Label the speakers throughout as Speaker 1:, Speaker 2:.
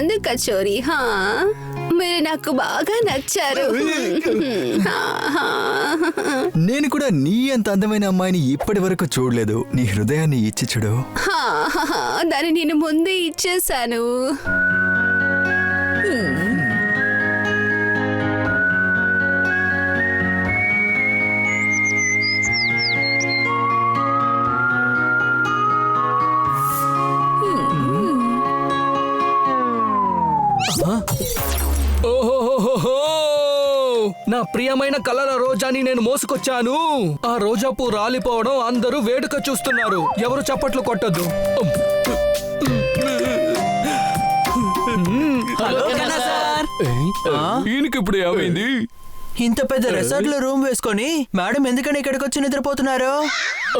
Speaker 1: చందు కచోరీ. మీరు నాకు బాగా నచ్చారు.
Speaker 2: నేను కూడా నీ అంత అందమైన అమ్మాయిని ఇప్పటి వరకు చూడలేదు. నీ హృదయాన్ని ఇచ్చి చూడు.
Speaker 1: దాన్ని నేను ముందే ఇచ్చేసాను.
Speaker 3: ఓహోహోహో, నా ప్రియమైన కలల రోజాని నేను మోసుకొచ్చాను. ఆ రోజాపు రాలిపోవడం అందరూ వేడుక చూస్తున్నారు. ఎవరు చప్పట్లు కొట్టద్దు. ఈయనకిప్పుడు ఏమైంది?
Speaker 4: ఇంత పెద్ద రిసార్ట్ లో రూమ్ వేసుకొని మేడం ఎందుకని ఇక్కడికి వచ్చి నిద్రపోతున్నారు?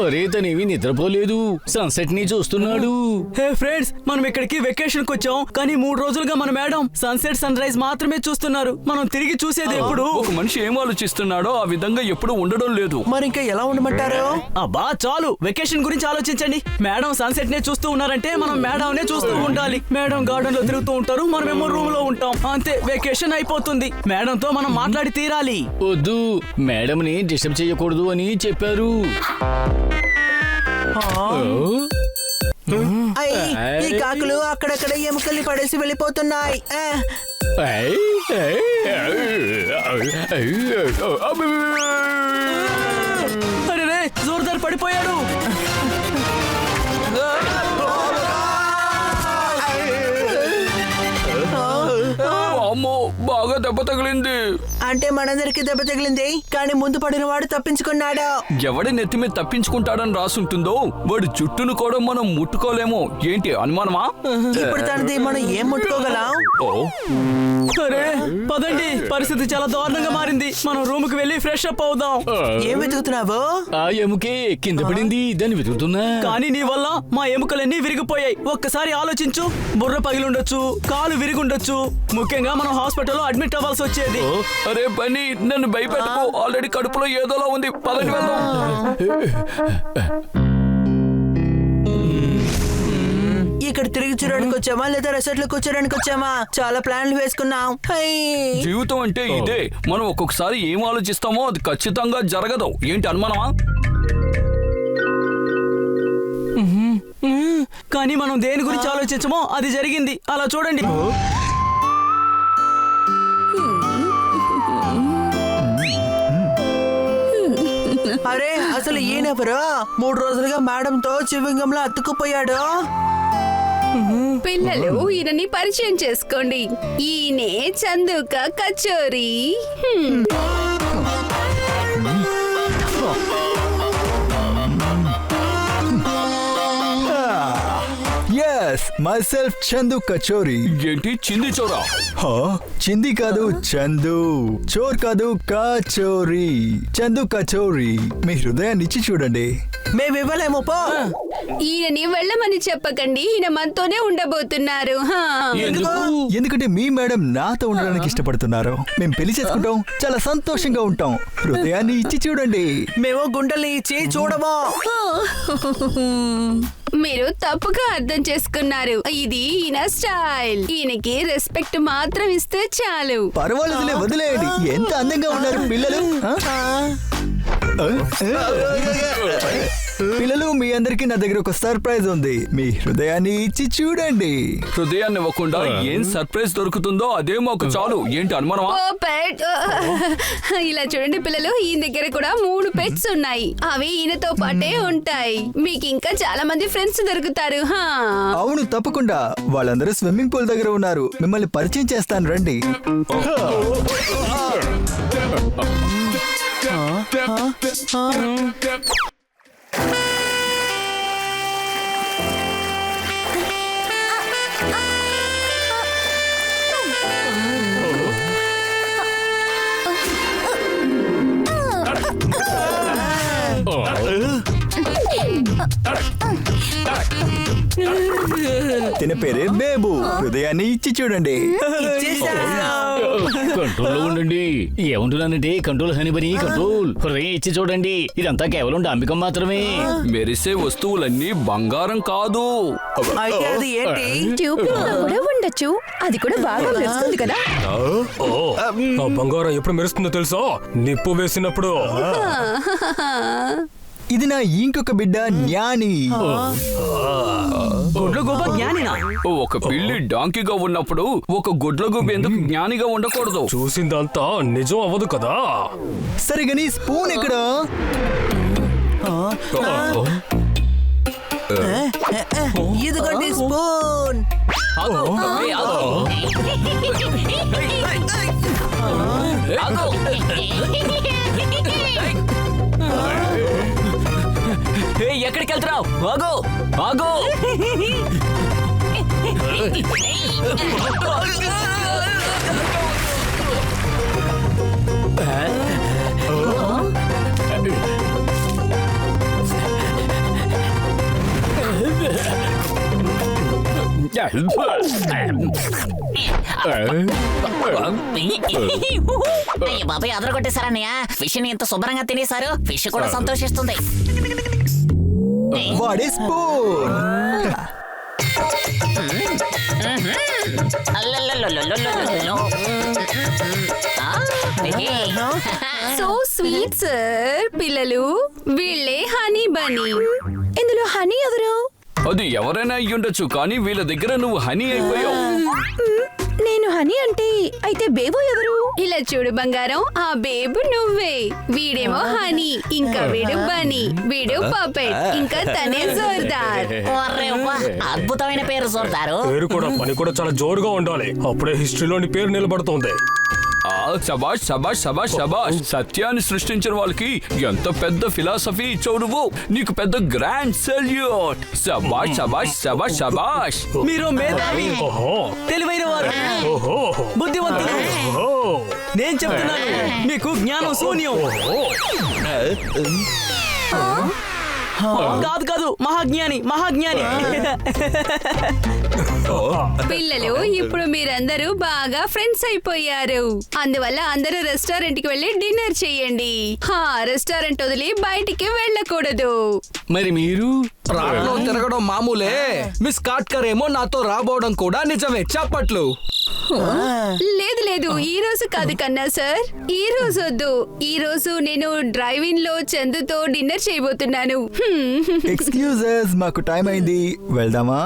Speaker 5: అరే తనేవి నిద్రపోలేదు, సన్సెట్ ని చూస్తున్నాడు.
Speaker 6: హే ఫ్రెండ్స్, మనం ఇక్కడికి వెకేషన్ కి వచ్చాం, కానీ 3 రోజులుగా మన మేడం సన్సెట్ సన్ రైజ్ మాత్రమే చూస్తున్నారు. మనం తిరిగి చూసేది ఎప్పుడు?
Speaker 3: ఒక మనిషి ఏం ఆలోచిస్తున్నాడో ఆ విధంగా ఎప్పుడు ఉండడం లేదు.
Speaker 4: మరి ఇంకా ఎలా ఉండమంటారు?
Speaker 6: అబ్బా చాలు, వెకేషన్ గురించి ఆలోచించండి. మేడం సన్సెట్ నే చూస్తూ ఉన్నారంటే మనం మేడం నే చూస్తూ ఉండాలి. మేడం గార్డెన్ లో తిరుగుతూ ఉంటారు, మనమేమో రూమ్ లో ఉంటాం. అంతే, వెకేషన్ అయిపోతుంది. మేడం తో మనం మాట్లాడి తీరాలి.
Speaker 5: వద్దు, మేడం ని డిస్టర్బ్ చేయకూడదు అని చెప్పారు.
Speaker 4: ఈ కాకులు అక్కడక్కడ ఎముకల్ని పడేసి వెళ్ళిపోతున్నాయి.
Speaker 6: అరే జోర్దార్ పడిపోయాడు.
Speaker 3: అమ్మో, బాగా దెబ్బ తగిలింది.
Speaker 4: అంటే మనందరికి దెబ్బ తగిలింది, కానీ ముందు పడిన వాడు తప్పించుకున్నాడు.
Speaker 3: ఎవడి నెత్తి మీద తప్పించుకుంటాడని రాసుంటుందో వాడి చుట్టూను కూడా మనం ముట్టుకోలేమో. ఏంటి అనుమానమా?
Speaker 4: ఇప్పుడు తనది మనం ఏం ముట్టుకోగలం?
Speaker 6: అరే పదండి, పరిస్థితి చాలా దారుణంగా మారింది. మనం రూమ్ కి వెళ్ళి ఫ్రెష్ అప్ అవుదాం.
Speaker 4: ఏం వెతుకుతున్నావు?
Speaker 5: ఆ ఎముకే కింద పడింది, దాన్ని వెతుకుతున్నా.
Speaker 6: కానీ నీ వల్ల మా ఎముకలన్నీ విరిగిపోయాయి. ఒక్కసారి ఆలోచించు, బుర్ర పగిలుండొచ్చు, కాలు విరిగుండొచ్చు. ముఖ్యంగా మనం హాస్పిటల్లో అడ్మిట్ అవ్వాల్సి వచ్చేది.
Speaker 3: అరే బన్నీ, నన్ను భయపెట్టుకో. ఆల్రెడీ కడుపులో ఏదోలా ఉంది. పదండి వెళ్దాం.
Speaker 4: ఇక్కడ తిరిగి చూడడానికి వచ్చామా లేదా రిసార్ట్ లో కూర్చోడానికి వచ్చామా? చాలా ప్లాన్లు వేసుకున్నాం.
Speaker 3: జీవితం అంటే ఇదే. మనం ఒక్కొక్కసారి ఏం ఆలోచిస్తామో అది ఖచ్చితంగా జరగదు. ఏంటి అనుమానమా?
Speaker 6: కానీ మనం దేని గురించి ఆలోచించమో అది జరిగింది. అలా చూడండి.
Speaker 4: అరే అసలు ఈయనెవరు? 3 రోజులుగా మేడంతో చివింగంలో అతుక్కుపోయాడు.
Speaker 1: పిల్లలు, ఈయనని పరిచయం చేసుకోండి. ఈయనే చందుక kachori.
Speaker 2: Yes, myself Chandu kachori.
Speaker 3: ఏంటి చింది చోరా?
Speaker 2: చింది కాదు, చందు. చోర్ కాదు, కచోరీ. చందు కచోరీ. మీ హృదయాన్ని ఇచ్చి చూడండి.
Speaker 4: మేము ఇవ్వలేము పో.
Speaker 1: ఈయనని వెళ్ళమని చెప్పకండి, ఈయన మనతోనే ఉండబోతున్నారు.
Speaker 2: ఎందుకంటే మీ మేడం నాతో ఉండడానికి ఇష్టపడుతున్నారు. మేము పెళ్లి చేసుకుంటాం, చాలా సంతోషంగా ఉంటాం. హృదయాన్ని ఇచ్చి చూడండి.
Speaker 4: మేము గుండెల్ని ఇచ్చి చూడము.
Speaker 1: మీరు తప్పుగా అర్థం చేసుకున్నారు. ఇది ఈయన స్టైల్. ఈయనకి రెస్పెక్ట్ మాత్రం ఇస్తే చాలు.
Speaker 2: పర్వాలేదులే, వదిలేయండి. ఎంత అందంగా ఉన్నారు పిల్లలు. పిల్లలు, మీ అందరికి నా దగ్గర ఒక సర్ప్రైజ్ ఉంది. మీ హృదయాన్ని ఇచ్చి చూడండి.
Speaker 3: హృదయాన్ని ఇవ్వకుండా ఏం సర్ప్రైజ్ దొరుకుతుందో అదే మాకు చాలు. ఏంటి అనుమానమా?
Speaker 1: ఓ పెట్. ఇలా చూడండి పిల్లలు, ఈయన దగ్గర కూడా 3 పెట్స్ ఉన్నాయి. అవి ఈయనతో పాటే ఉంటాయి. మీకు ఇంకా చాలా మంది ఫ్రెండ్స్ దొరుకుతారు.
Speaker 2: అవును, తప్పకుండా. వాళ్ళందరూ స్విమ్మింగ్ పూల్ దగ్గర ఉన్నారు. మిమ్మల్ని పరిచయం చేస్తాను, రండి. తిన పేరే బేబు. హృదయాన్ని ఇచ్చి చూడండి.
Speaker 5: కంట్రోల్లో ఉండండి. ఏమంటున్నానంటే కంట్రోల్ హనీబని కంట్రోల్. హృదయం ఇచ్చి చూడండి. ఇదంతా కేవలం డాంబికం మాత్రమే.
Speaker 7: మెరిసే వస్తువులన్నీ బంగారం కాదు.
Speaker 4: అయితే అది ఏంటి?
Speaker 1: ట్యూబ్ కూడా ఉండొచ్చు. అది కూడా బాగా మెరుస్తుంది కదా.
Speaker 8: ఆ బంగారం ఎప్పుడు మెరుస్తుందో తెలుసా? నిప్పు వేసినప్పుడు.
Speaker 2: ఇది నా ఇంకొక బిడ్డ జ్ఞాని.
Speaker 6: గుడ్లగూబ జ్ఞానినా?
Speaker 7: ఒక పిల్లి డాంకీగా ఉన్నప్పుడు ఒక గుడ్లగూబ ఎందుకు జ్ఞానిగా ఉండకూడదు?
Speaker 8: చూసిందంతా నిజం అవ్వదు కదా.
Speaker 2: సరిగని స్పూన్ ఎక్కడ?
Speaker 4: ఇదిగోండి స్పూన్.
Speaker 6: ఎక్కడికి వెళ్తున్నావు? ఆగు ఆగు.
Speaker 9: అయ్య బాబాయ్ అదరగొట్టేశారన్నయ్య. ఫిష్ ని ఎంత శుభ్రంగా తినేశారు. ఫిష్ కూడా సంతోషిస్తుంది.
Speaker 2: వాడే స్పూన్.
Speaker 9: అల్లల్లల్లల్లల్లల్లల్లో.
Speaker 1: So sweet sir. పిల్లలు, వీళ్ళే హనీ బనీ. ఇందులో హనీ ఎవరు?
Speaker 7: అది ఎవరైనా అయ్యుండొచ్చు, కానీ వీళ్ళ దగ్గర నువ్వు హనీ అయిపోయావు.
Speaker 1: నేను హనీ అంటే అయితే బేబు ఎవరు? ఇలా చూడు బంగారం, ఆ బేబు నువ్వే. వీడేమో హనీ, ఇంకా వీడు బనీ, వీడు పపెట్, ఇంకా తనే జోర్దార్.
Speaker 9: ఒర్రే అవ్వ, అద్భుతమైన పేరు జోర్దారు.
Speaker 8: పేరు కూడా పని కూడా చాలా జోరుగా ఉండాలి. అప్పుడే హిస్టరీలోని పేరు నిలబడుతుంది.
Speaker 7: శబాష్ శబాష్ శబాష్ శబాష్. సత్యాన్ని సృష్టించిన వాళ్ళకి ఎంత పెద్ద ఫిలాసఫీ ఇచ్చావు నువ్వు. నీకు పెద్ద గ్రాండ్ సెల్యూట్. శబాష్ శబాష్ శబాష్ శబాష్.
Speaker 6: మీరు మేధావి,
Speaker 8: ఓహో
Speaker 6: తెలివైన వారు,
Speaker 8: ఓహో
Speaker 6: బుద్ధివంతులు.
Speaker 8: ఓహో.
Speaker 6: నేను చెప్తున్నాను, మీకు జ్ఞానం శూన్యం. కాదు కాదు, మహాజ్ఞాని మహాజ్ఞాని.
Speaker 1: పిల్లలు, ఇప్పుడు మీరందరూ బాగా ఫ్రెండ్స్ అయిపోయారు. అందువల్ల అందరూ రెస్టారెంట్ కి వెళ్ళి డిన్నర్ చేయండి. రెస్టారెంట్ వదిలి బయటికి వెళ్ళకూడదు.
Speaker 3: మరి మీరు రాట్లో తిరగడం మామూలే. మిస్ కాట్కర్ ఏమో నాతో రాబోవడం కూడా నిజమే. చప్పట్లు.
Speaker 1: లేదు లేదు, ఈ రోజు కాదు కన్నా సార్. ఈ రోజు వద్దు. ఈ రోజు నేను డ్రైవింగ్ లో చందుతో డిన్నర్ చేయబోతున్నాను.
Speaker 2: ఎక్స్క్యూజెస్, మాకు టైం అయింది, వెళ్దామా?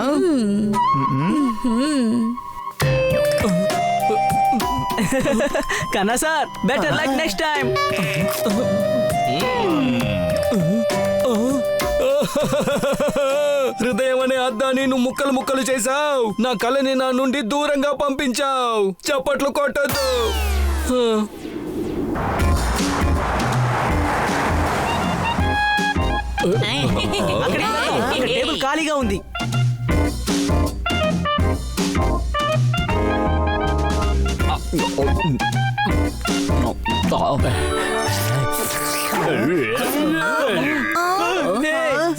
Speaker 6: కన్నా sir, better luck next time.
Speaker 3: హృదయం అనే అద్దాన్ని నువ్వు ముక్కలు ముక్కలు చేసావు. నా కళని నా నుండి దూరంగా పంపించావు. చప్పట్లు కొట్టద్దు.
Speaker 6: అక్కడ టేబుల్ ఖాళీగా ఉంది.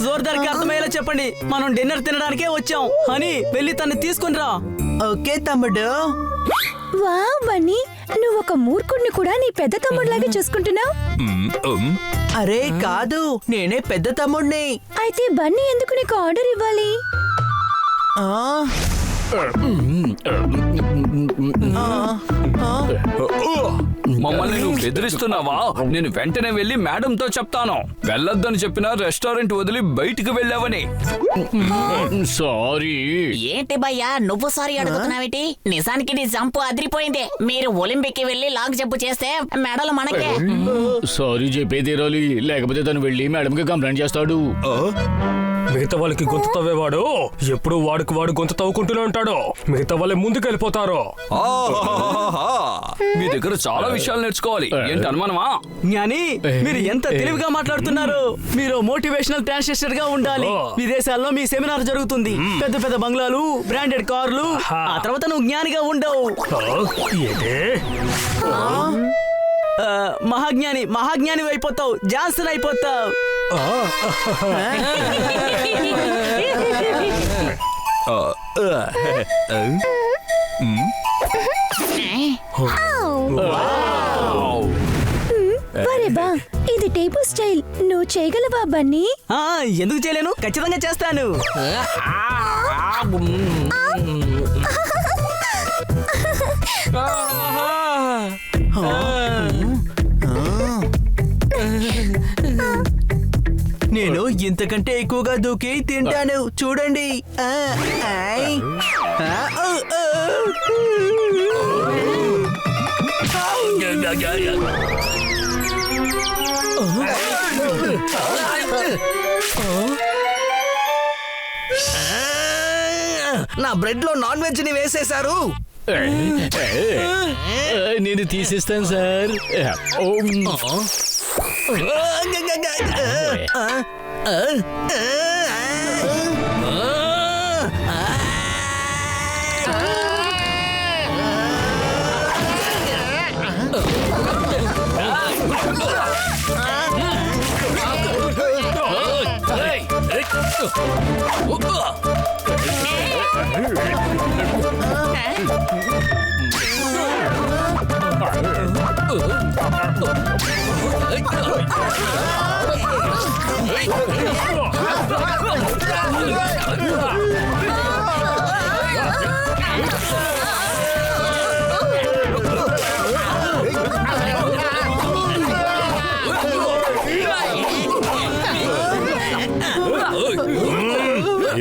Speaker 6: జోర్దార్కి అర్థమయ్యేలా చెప్పండి, మనం డిన్నర్ తినడానికే వచ్చాం అని. వెళ్ళి తన్ని తీసుకుని రా.
Speaker 4: ఓకే తమ్ముడు.
Speaker 1: వావ్ బన్నీ, నువ్వు ఒక మూర్ఖుడిని కూడా నీ పెద్ద తమ్ముడిలాగే చూసుకుంటున్నావు.
Speaker 4: అరే కాదు, నేనే పెద్ద తమ్ముడిని.
Speaker 1: అయితే బన్నీ ఎందుకు నీకు ఆర్డర్ ఇవ్వాలి?
Speaker 7: మమ్మల్ని నువ్వు బెదిరిస్తున్నావా? నేను వెంటనే వెళ్ళి మేడంతో చెప్తాను. వెళ్ళొద్దని చెప్పినా రెస్టారెంట్ వదిలి బయటికి వెళ్ళావని.
Speaker 5: సారీ.
Speaker 9: ఏంటి భయ్యా నువ్వు సారీ అడుగుతున్నావేటి? నిజానికి నీ జంపు అదిరిపోయింది. మీరు ఒలింపిక్ కి వెళ్ళి లాంగ్ జంప్ చేస్తే మెడలు మనకే.
Speaker 5: సారీ చెప్పే తీరాలి, లేకపోతే తను వెళ్ళి మేడంకి కంప్లైంట్ చేస్తాడు.
Speaker 8: మిగతా వాళ్ళకి గొంతు తవ్వేవాడు ఎప్పుడు వాడికి వాడు గొంతు తవ్వుకుంటూనే ఉంటాడు. మిగతా వాళ్ళే ముందుకు వెళ్ళిపోతారు.
Speaker 7: మీ దగ్గర చాలా విషయాలు నేర్చుకోవాలి. ఏంటి అనుమానమా?
Speaker 6: జ్ఞాని, మీరు ఎంత తెలివిగా మాట్లాడుతున్నారు. మీరు మోటివేషనల్ ట్రాన్స్లేటర్ గా ఉండాలి. విదేశాల్లో మీ సెమినార్ జరుగుతుంది. పెద్ద పెద్ద బంగ్లాలు, బ్రాండెడ్ కార్లు. ఆ తర్వాత నువ్వు జ్ఞానిగా ఉండవు. మహాజ్ఞాని మహాజ్ఞాని అయిపోతావు. జాన్సన్ అయిపోతావు.
Speaker 1: వరే బా, ఇది టేబుల్ స్టైల్. నువ్వు చేయగలవా బన్నీ?
Speaker 6: ఎందుకు చేయలేను, ఖచ్చితంగా చేస్తాను.
Speaker 4: నేను ఇంతకంటే ఎక్కువగా దూకి తింటాను చూడండి.
Speaker 3: నా బ్రెడ్ లో నాన్ వెజ్ ని వేసేశారు.
Speaker 5: నేను తీసేస్తాను సార్.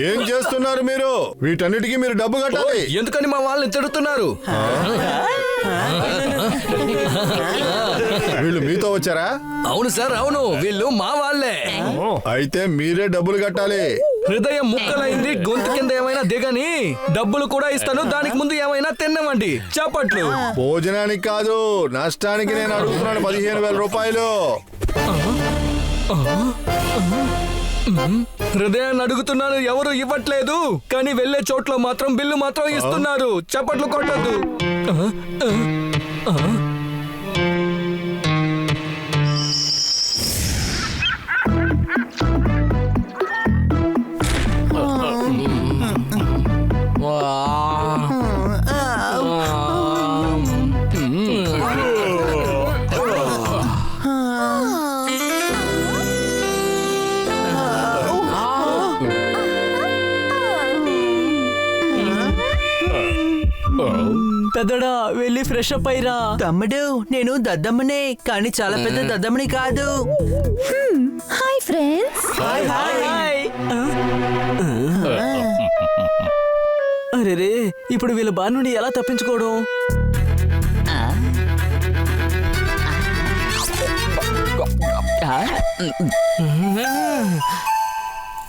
Speaker 10: ఏం చేస్తున్నారు మీరు? వీటన్నిటికీ మీరు డబ్బు కట్టాలి.
Speaker 3: ఎందుకని మా వాళ్ళని తిడుతున్నారు?
Speaker 10: వీళ్ళు మీతో వచ్చారా?
Speaker 3: అవును సార్, అవును, వీళ్ళు మా వాళ్ళే.
Speaker 10: అయితే మీరే డబ్బులు కట్టాలి.
Speaker 3: హృదయం ముక్కలైంది, గొంతు కింద ఏమైనా దిగని. డబ్బులు కూడా ఇస్తాను, దానికి ముందు ఏమైనా తిన్నవండి. చప్పట్లు.
Speaker 10: భోజనానికి కాదు, నష్టానికి నేను అడుగుతున్నాను 15,000 రూపాయలు.
Speaker 3: హృదయాన్ని అడుగుతున్నాను, ఎవరు ఇవ్వట్లేదు. కానీ వెళ్ళే చోట్ల మాత్రం బిల్లు మాత్రం ఇస్తున్నారు. చప్పట్లు కొట్టద్దు.
Speaker 6: పెద్దడా, వెళ్ళి ఫ్రెష్ అప్ అయ్యిరా.
Speaker 4: తమ్ముడు, నేను దద్దమ్మనే, కానీ చాలా పెద్ద దద్దమ్మని కాదు.
Speaker 1: Hi friends.
Speaker 6: హాయ్. అరే, ఇప్పుడు వీళ్ళ బారి నుండి ఎలా తప్పించుకోవడం?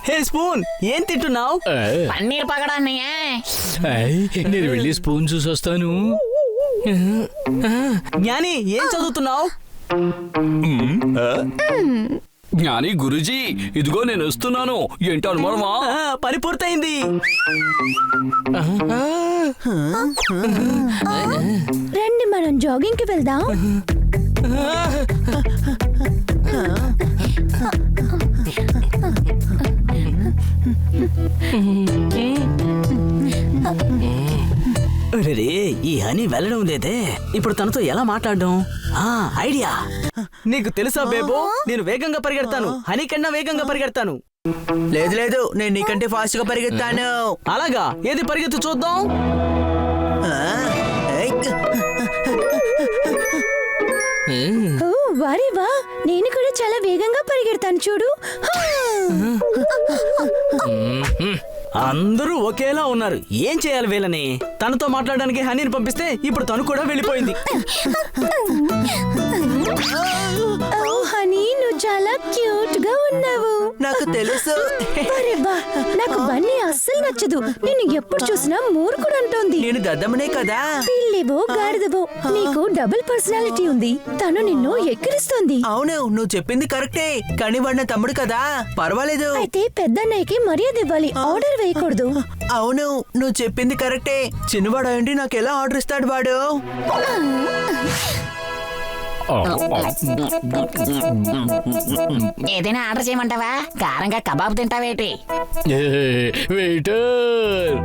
Speaker 6: హే స్పూన్, ఏం తింటున్నావు?
Speaker 9: పన్నీర్ పగడాన్ని.
Speaker 5: నేను వెళ్ళి స్పూన్ చూసి వస్తాను.
Speaker 6: జ్ఞాని, ఏం చదువుతున్నావు?
Speaker 7: జ్ఞాని గురుజీ, ఇదిగో నేను వస్తున్నాను. ఏంటాను మనమా?
Speaker 6: పని పూర్తయింది.
Speaker 1: రండి, మనం జాగింగ్ కి వెళ్దాం.
Speaker 6: అరే, ఈ హనీ వెళ్ళడం లేదే. ఇప్పుడు తనతో ఎలా మాట్లాడడం? ఐడియా. నీకు తెలుసా బేబో, నేను వేగంగా పరిగెడతాను. హనీ కన్నా వేగంగా పరిగెడతాను.
Speaker 4: లేదు లేదు, నేను నీకంటే ఫాస్ట్ గా పరిగెత్తాను.
Speaker 6: అలాగా? ఏది పరిగెత్తు చూద్దాం.
Speaker 1: ఓ వారే వా, నేను కూడా చాలా వేగంగా పరిగెడతాను చూడు.
Speaker 6: అందరూ ఒకేలా ఉన్నారు. ఏం చేయాలి వీళ్ళని? తనతో మాట్లాడడానికి హనీని పంపిస్తే ఇప్పుడు తను కూడా వెళ్ళిపోయింది.
Speaker 1: ఓ హనీ, నువ్వు చాలా క్యూట్ గా ఉన్నావు.
Speaker 4: నాకు తెలుసు.
Speaker 1: అరే బా, నాకు బన్నీ అస్సలు నచ్చదు. నేను ఎప్పుడు చూసినా మూర్ఖుడు అంటోంది.
Speaker 4: నేను దద్దమ్మనే కదా.
Speaker 1: పిల్లివో గాడిదవో, నీకు డబుల్ పర్సనాలిటీ ఉంది. తను నిన్ను ఎక్కిరిస్తోంది.
Speaker 4: అవును, నువ్వు చెప్పింది కరెక్టే, కానీ వాడు నా తమ్ముడు కదా, పర్వాలేదు.
Speaker 1: అయితే పెద్దన్నయ్యకి మర్యాద ఇవ్వాలి, ఆర్డర్ వేయకూడదు.
Speaker 4: అవును, నువ్వు చెప్పింది కరెక్టే. చిన్నవాడు ఏంటి నాకు ఎలా ఆర్డర్ ఇస్తాడు వాడు?
Speaker 9: ఏదైనా ఆర్డర్ చేయమంటావా? కారంగా కబాబ్ తింటావేటి?
Speaker 5: వెయిటర్,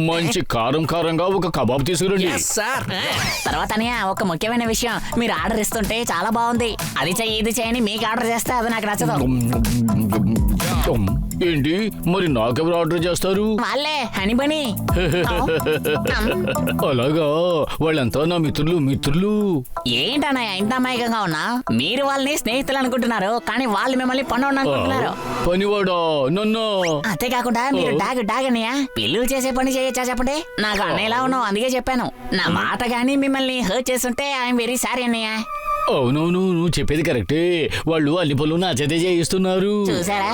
Speaker 5: మంచి కారం కారంగా ఒక కబాబ్ తీసుకురండి.
Speaker 9: తర్వాత అన్నయ్య, ఒక ముఖ్యమైన విషయం, మీరు ఆర్డర్ ఇస్తుంటే చాలా బాగుంది, అది చెయ్యి ఇది చేయని మీకు ఆర్డర్ చేస్తే అది నాకు నచ్చదు.
Speaker 5: ఏంటి మరి నాకెవరు ఆర్డర్ చేస్తారు?
Speaker 9: వాళ్ళే హనీ బనీ.
Speaker 5: అలాగా, వాళ్ళంతా నా మిత్రులు.
Speaker 9: ఏంటన్నయ్య ఇంత అమాయకంగా ఉన్నా? మీరు వాళ్ళని స్నేహితులు అనుకుంటున్నారు, కానీ వాళ్ళు మిమ్మల్ని పనులు అనుకుంటున్నారు.
Speaker 5: పనివాడా నన్ను?
Speaker 9: అంతేకాకుండా మీరు డాగ్ అన్నయ్య, పిల్లలు చేసే పని చేయొచ్చా చెప్పండి? నాకు అన్నయ్యలా ఉన్నావు, అందుకే చెప్పాను. నా మాట గానీ మిమ్మల్ని హర్ట్ చేస్తుంటే ఐఎమ్ వెరీ సారీ అన్నయ్య.
Speaker 5: అవునవును, నువ్వు చెప్పేది కరెక్టే. వాళ్ళు అన్ని పనులు నా చేతే చేయిస్తున్నారు.
Speaker 9: చూసారా?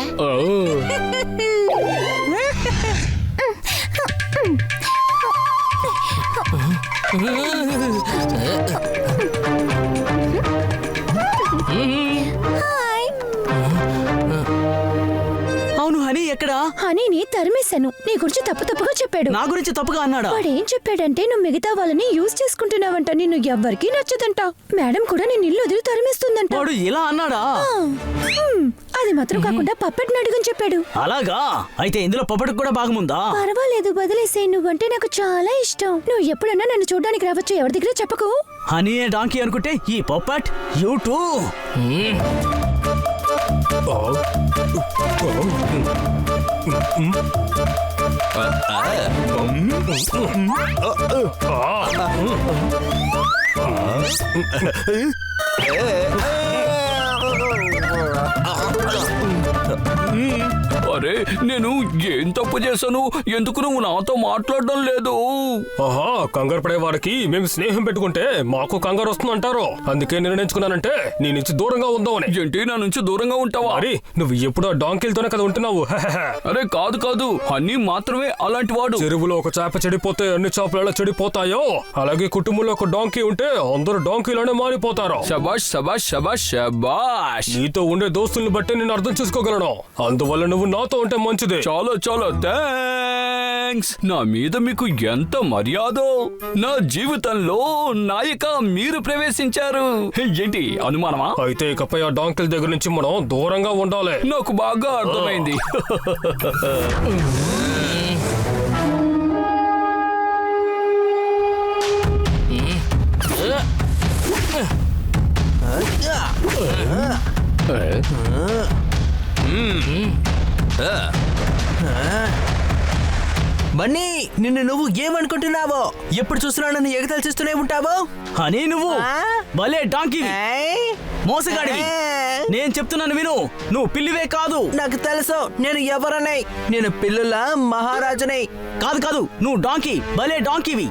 Speaker 6: అవును హనీ ఎక్కడా?
Speaker 1: హనీని తరిమేశాను. నీ గురించి తప్పుగా చెప్పాడు.
Speaker 6: నా గురించి తప్పుగా అన్నాడా?
Speaker 1: వాడు ఏం చెప్పాడంటే నువ్వు మిగతా వాళ్ళని యూజ్ చేసుకుంటున్నావంట, నిన్ను ఎవ్వరికీ నచ్చదంట. మేడం కూడా నేను ఇల్లు వదిలి తరిమేస్తుందంట.
Speaker 6: వాడు ఇలా అన్నాడా?
Speaker 1: అది మాత్రం కాకుండా పప్పెట్ని అడుగుని చెప్పాడు.
Speaker 6: అలాగా? అయితే ఇందులో పప్పటికి కూడా భాగముందా?
Speaker 1: పర్వాలేదు, వదిలేసే. నువ్వంటే నాకు చాలా ఇష్టం. నువ్వు ఎప్పుడన్నా నన్ను చూడడానికి రావచ్చు, ఎవరి దగ్గర చెప్పకు.
Speaker 6: హనీ డాంకీ అనుకుంటే ఈ పప్పట్ యూ టూ.
Speaker 7: అరే, నేను ఏం తప్పు చేశాను? ఎందుకు నువ్వు నాతో మాట్లాడడం లేదు?
Speaker 8: ఆహా, కంగారు పడే వారికి మేము స్నేహం పెట్టుకుంటే మాకు కంగారు వస్తుందంటారు. అందుకే నిర్ణయించుకున్నానంటే నీ నుంచి దూరంగా ఉందామని.
Speaker 7: ఏంటి, నా నుంచి దూరంగా ఉంటావా?
Speaker 8: మరి నువ్వు ఎప్పుడో డాంకిల్తోనే కదా ఉంటున్నావు.
Speaker 7: అరే కాదు, హనీ మాత్రమే అలాంటి వాడు.
Speaker 8: చెరువులో ఒక చేప చెడిపోతే అన్ని చేపలు ఎలా చెడిపోతాయో, అలాగే కుటుంబంలో ఒక డాంకీ ఉంటే అందరూ డాంకీలోనే మారిపోతారు.
Speaker 7: శబాష్ శబాష్ శబాష్ శబాష్.
Speaker 8: నీతో ఉండే దోస్తుల్ని బట్టి నేను అర్థం చేసుకోగలను. అందువల్ల నువ్వు నాతో ఉంటే మంచిది.
Speaker 7: చాలా థ్యాంక్స్. నా మీద మీకు ఎంత మర్యాదో. నా జీవితంలో నాయక మీరు ప్రవేశించారు. ఏంటి అనుమానమా?
Speaker 8: అయితే ఇకపై ఆ డాంకిల్ దగ్గర నుంచి మనం దూరంగా ఉండాలి.
Speaker 7: నాకు బాగా అర్థమైంది.
Speaker 4: బన్నీ, నిన్ను నువ్వు ఏమనుకుంటున్నావో? ఎప్పుడు చూసినా నన్ను ఎగతాలు చేస్తూనే ఉంటావు.
Speaker 6: హనీ నువ్వు భలే డాంకీ, మోసగాడివి. నేను చెప్తున్నాను విను, నువ్వు పిల్లివే కాదు.
Speaker 4: నాకు తెలుసు నేను ఎవరనై. నేను పిల్లుల మహారాజునై.
Speaker 6: కాదు, నువ్వు డాంకీ, భలే డాంకీవి.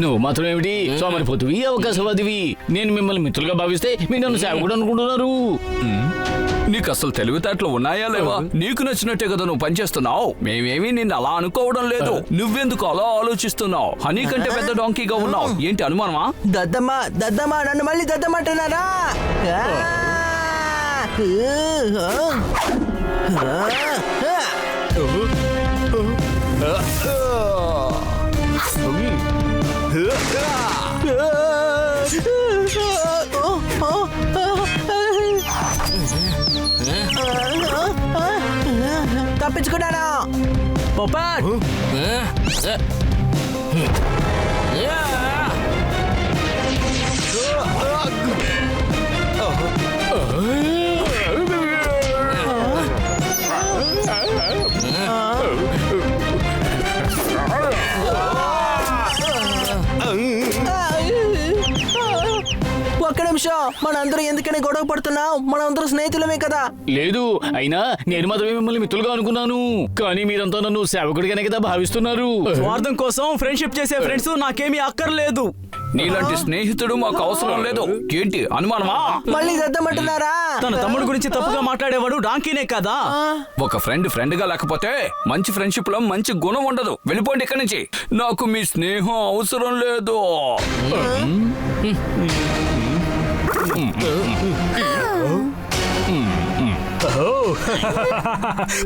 Speaker 5: నువ్వు మాత్రం ఏమిటి సోమరిపోతువి, అవకాశవాదివి. నేను మిమ్మల్ని మిత్రులుగా భావిస్తే మీరు నన్ను సేవకుడు అనుకుంటున్నారు.
Speaker 7: నీకు అసలు తెలివితేటలు ఉన్నాయా లేవా? నీకు నచ్చినట్టే కదా నువ్వు పనిచేస్తున్నావు. మేమేమీ నిన్ను అలా అనుకోవడం లేదు. నువ్వెందుకు అలా ఆలోచిస్తున్నావు? హనీ కంటే పెద్ద డాంకీగా ఉన్నావు. ఏంటి అనుమానమా?
Speaker 4: దద్దమ్మా నన్ను మళ్ళీ దద్దమ్మంటున్నారా? తప్పించుకున్నాను.
Speaker 6: పప్పట్
Speaker 4: ఒక్క నిమిషం, మనందరూ ఎందుకని గొడవ పడుతున్నాం? మనందరూ స్నేహితులమే కదా.
Speaker 5: లేదు, అయినా నేను మాత్రమే మిమ్మల్ని మిత్రులుగా అనుకున్నాను. కానీ మీరంతా నన్ను సేవకుడిగానే కదా భావిస్తున్నారు.
Speaker 6: స్వార్థం కోసం ఫ్రెండ్షిప్ చేసే ఫ్రెండ్స్ నాకేమీ అక్కర్లేదు.
Speaker 7: నీలాంటి స్నేహితుడు మాకు అవసరం లేదు. ఏంటి అనుమానమా?
Speaker 4: మళ్ళీ దద్దమంటున్నారా?
Speaker 6: తన తమ్ముడు గురించి తప్పుగా మాట్లాడేవాడు డాంకీనే కదా.
Speaker 7: ఒక ఫ్రెండ్ గా లేకపోతే మంచి ఫ్రెండ్షిప్ లో మంచి గుణం ఉండదు. వెళ్ళిపోండి ఇక్కడి నుంచి. నాకు మీ స్నేహం అవసరం లేదు.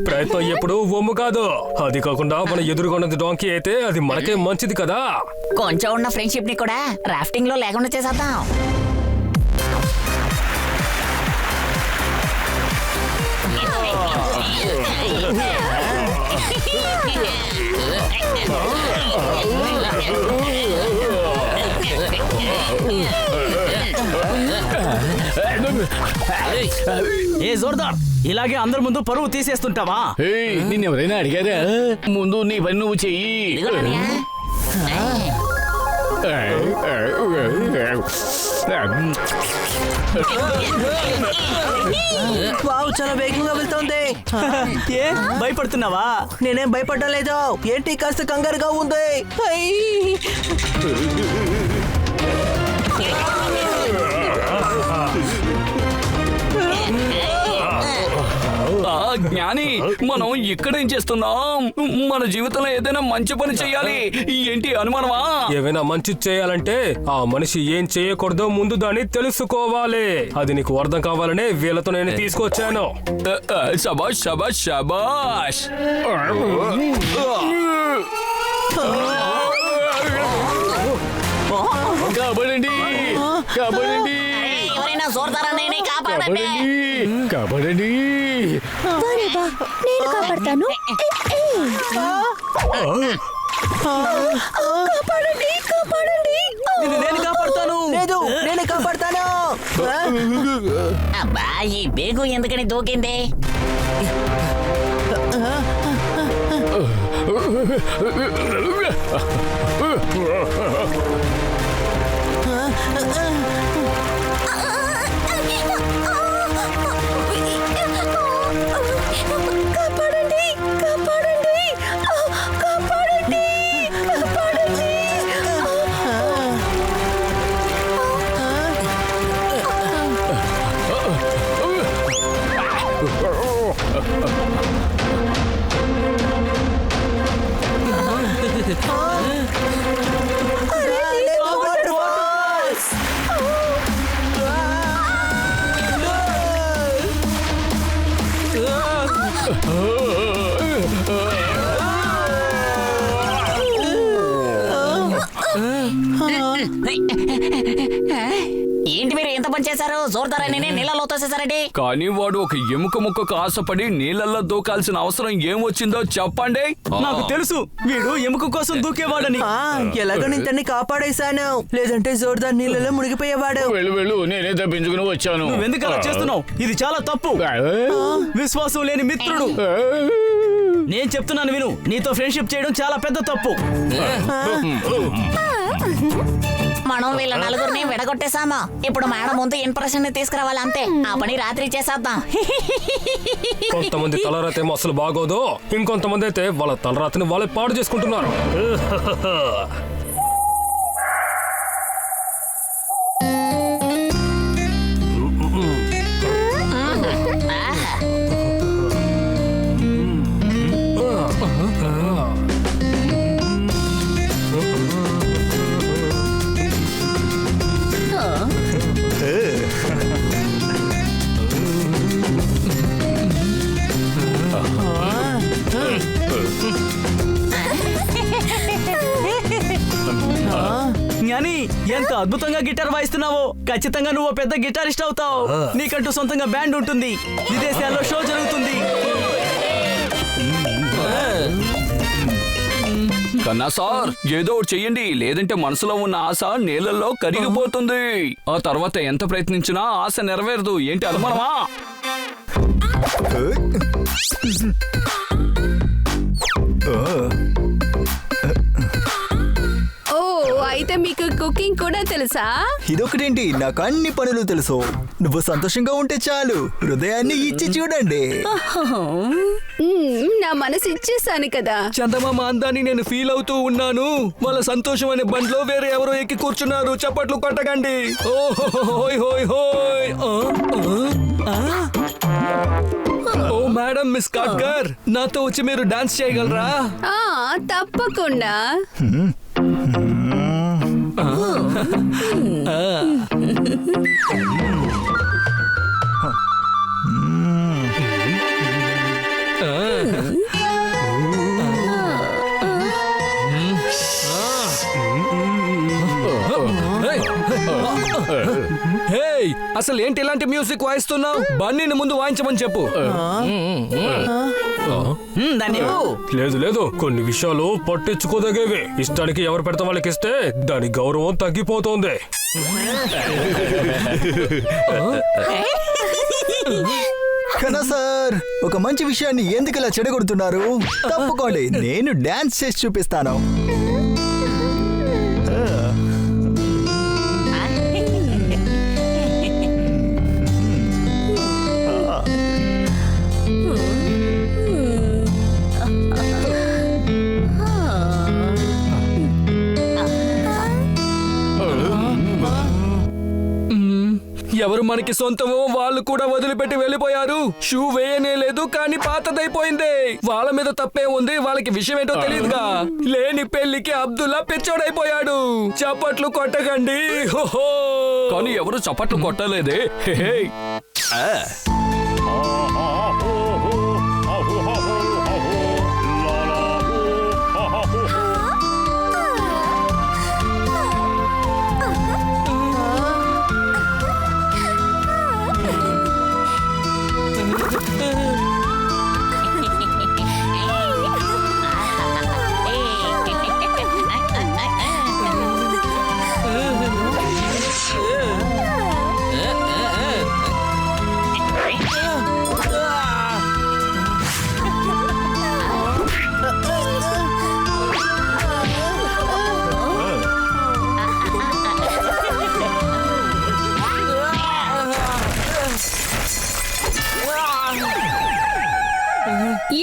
Speaker 8: ప్రయత్నం ఎప్పుడు ఒమ్ము కాదు. అది కాకుండా మన ఎదురుగొన్నది డాంకీ అయితే అది మనకే మంచిది కదా.
Speaker 9: కొంచెం ఉన్న ఫ్రెండ్షిప్ ని కూడా రాఫ్టింగ్ లో లేకుండా చేసేద్దాం.
Speaker 6: ఏ జోర్దార్, ఇలాగే అందరి ముందు పరువు తీసేస్తుంటావా?
Speaker 5: నిన్నెవరైనా అడిగారా? ముందు నీ పని నువ్వు చెయ్యి.
Speaker 4: వావ్, చాలా వేగంగా వెళ్తోంది.
Speaker 6: ఏ భయపడుతున్నావా?
Speaker 4: నేనేం భయపడడం లేదు. ఏంటి కాస్త కంగారుగా ఉంది. హై.
Speaker 7: జ్ఞాని, మనం ఇక్కడేం చేస్తున్నాం? మన జీవితంలో ఏదైనా మంచి పని చెయ్యాలి. ఏంటి అనుమానమా?
Speaker 8: ఏమైనా మంచి చేయాలంటే ఆ మనిషి ఏం చేయకూడదో ముందు దాన్ని తెలుసుకోవాలి. అది నీకు అర్థం కావాలనే వీళ్ళతో నేను తీసుకొచ్చాను.
Speaker 7: శబాష్ శబాష్ శబాష్.
Speaker 5: కాపాడండి, కాపాడండి,
Speaker 9: ఎవరైనా జోర్దార్ అన్నయ్యని కాపాడండి.
Speaker 5: కాపాడండి.
Speaker 1: నేను కాపాడతాను. కాపాడండి, కాపాడండి.
Speaker 6: నేను కాపాడుతాను.
Speaker 4: లేదు, నేనే కాపాడతాను.
Speaker 9: అబ్బా, ఈ బేగు ఎందుకని దూకింది?
Speaker 1: కాపాడండి, కాపాడండి, కాపాడండి, కాపాడండి.
Speaker 9: ఏంటి మీరు ఎంత పని చేశారు? జోర్దార్ అన్నయ్యని నీళ్ళలో తోసేశారండి.
Speaker 7: కానీ వాడు ఒక ఎముక ముక్కకు ఆశపడి నీళ్ళల్లో దూకాల్సిన అవసరం ఏం వచ్చిందో చెప్పండి.
Speaker 6: నాకు తెలుసు, వీడు ఎముక కోసం దూకేవాడని.
Speaker 4: ఎలాగో నేను తన్ని కాపాడేశాను. లేదంటే జోర్దార్ నీళ్ళలో మునిగిపోయేవాడు.
Speaker 5: వెళ్ళు వెళ్ళు, నేనే తప్పించుకుని వచ్చాను.
Speaker 6: నువ్వెందుకు అలా చేస్తున్నావు? ఇది చాలా తప్పు. విశ్వాసం లేని మిత్రుడు. నేను చెప్తున్నాను విను, నీతో ఫ్రెండ్షిప్ చేయడం చాలా పెద్ద తప్పు.
Speaker 9: మనం వీళ్ళ నలుగురిని విడగొట్టేశామా. ఇప్పుడు మేడం ముందు ఇంప్రెషన్ ని తీసుకురావాలి, అంతే. ఆ పని రాత్రి చేసేద్దాం.
Speaker 8: కొంతమంది తలరాతేమో అసలు బాగోదు, ఇంకొంతమంది అయితే వాళ్ళ తలరాతని వాళ్ళే పాడు చేసుకుంటున్నారు.
Speaker 6: జ్ఞాని, ఎంత అద్భుతంగా గిటార్ వాయిస్తున్నావో. ఖచ్చితంగా నువ్వు పెద్ద గిటారిస్ట్ అవుతావు. నీకంటూ సొంతంగా బ్యాండ్ ఉంటుంది, విదేశాల్లో షో జరుగుతుంది.
Speaker 7: కన్నా సార్, ఏదో ఒకటి చెయ్యండి, లేదంటే మనసులో ఉన్న ఆశ నీళ్ళల్లో కరిగిపోతుంది. ఆ తర్వాత ఎంత ప్రయత్నించినా ఆశ నెరవేరదు. ఏంటి అనుమానమా?
Speaker 1: ఓ, అయితే మీకు కుకింగ్ కూడా తెలుసా?
Speaker 2: ఇదొకటేంటి, నాకు అన్ని పనులు తెలుసు. నువ్వు సంతోషంగా ఉంటే చాలు, హృదయాన్ని ఇచ్చి చూడండి.
Speaker 1: నా మనసు ఇచ్చేసాను కదా.
Speaker 3: చందమామ అందాన్ని నేను ఫీల్ అవుతూ ఉన్నాను. వాళ్ళ సంతోషం అనే బండ్లో వేరే ఎవరో ఎక్కి కూర్చున్నారు. చప్పట్లు కొట్టకండి. ఓహోయ్ హోయ్ హోయ్. ఓ మేడం, మిస్ కాట్కర్, నాతో వచ్చి మీరు డాన్స్ చేయగలరా?
Speaker 1: తప్పకుండా.
Speaker 3: అసలు ఏంటి ఇలాంటి మ్యూజిక్ వాయిస్తున్నావు? బన్నీని ముందు వాయించమని చెప్పు.
Speaker 6: దాన్ని
Speaker 8: లేదు లేదు, కొన్ని విషయాలు పట్టించుకోదగేవి. ఇష్టానికి ఎవరు పెడతా వాళ్ళకి ఇస్తే దాని గౌరవం తగ్గిపోతుంది.
Speaker 2: కన్నా సార్, ఒక మంచి విషయాన్ని ఎందుకు ఇలా చెడగొడుతున్నారు? తప్పుకోండి, నేను డాన్స్ చేసి చూపిస్తాను.
Speaker 3: ఎవరు మనకి సొంతమో వాళ్ళు కూడా వదిలిపెట్టి వెళ్ళిపోయారు. షూ వేయనే లేదు, కానీ పాతదైపోయింది. వాళ్ళ మీద తప్పే ఉంది, వాళ్ళకి విషయం ఏంటో తెలియదుగా. లేని పెళ్లికి అబ్దుల్లా పెచ్చోడైపోయాడు. చప్పట్లు కొట్టకండి. హోహో.
Speaker 7: కానీ ఎవరు చప్పట్లు కొట్టలేదే. హే హే.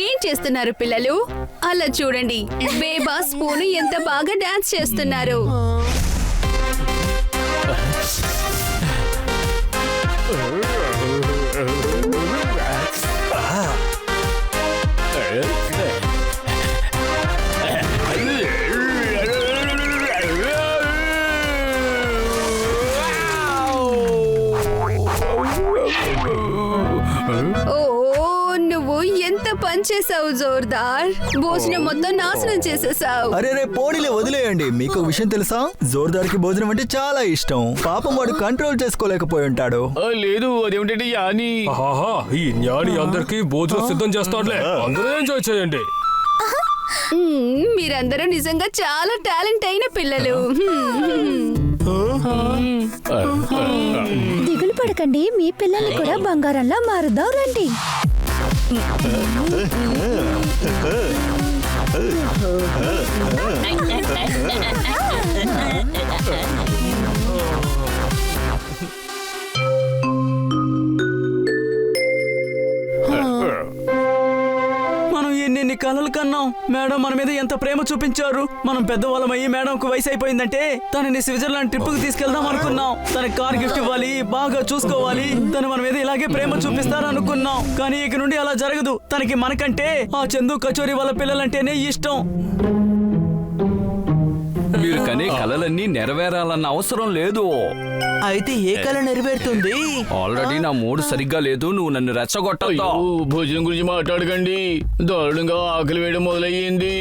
Speaker 1: ఏం చేస్తున్నారు పిల్లలు? అలా చూడండి, బేబా స్పూన్ ఎంత బాగా డాన్స్ చేస్తున్నారు. నువ్వు ఎంత పని చేసావు జోర్దార్. భోజనం మొత్తం నాశనం చేసేసావు.
Speaker 2: అరే రే, పోనీలే, వదిలేయండి. మీకు విషయం తెలుసా? జోర్దార్కి భోజనం అంటే చాలా ఇష్టం. పాపం వాడు కంట్రోల్ చేసుకోలేకపోయి ఉంటాడు.
Speaker 5: లేదు, అదేమిటంటే యాని.
Speaker 8: ఆహా, ఈ జ్ఞాని అందరికి భోజనం సిద్ధం చేస్తాడులే. అందరూ ఎంజాయ్ చేయండి.
Speaker 1: మీరందరూ నిజంగా చాలా టాలెంట్ అయిన పిల్లలు.
Speaker 11: దిగులు పడకండి, మీ పిల్లల్ని కూడా బంగారంలా మారుదాం రండి.
Speaker 6: మనం ఎన్ని కలలు కన్నాం. మేడం మన మీద ఎంత ప్రేమ చూపించారు. మనం పెద్దవాళ్ళమయ్యి మేడంకు వయసు అయిపోయిందంటే తనని స్విట్జర్లాండ్ ట్రిప్ కు తీసుకెళ్దాం అనుకున్నాం. తన కార్ గిఫ్ట్ ఇవ్వాలి, బాగా చూసుకోవాలి. తను మన మీద ఇలాగే ప్రేమ చూపిస్తారు అనుకున్నాం. కానీ ఇక నుండి అలా జరగదు. తనకి మనకంటే ఆ చందు కచోరీ వాళ్ళ పిల్లలంటేనే ఇష్టం.
Speaker 7: మీరు కనే కలలన్నీ నెరవేరాలన్న అవసరం లేదు.
Speaker 4: అయితే ఏ కళ నెరవేరుతుంది?
Speaker 7: ఆల్రెడీ నా మూడు సరిగ్గా లేదు. నువ్వు నన్ను రెచ్చగొట్టద్దు.
Speaker 5: భోజనం గురించి మాట్లాడకండి. దారుణంగా ఆకలి వేయడం మొదలయ్యింది.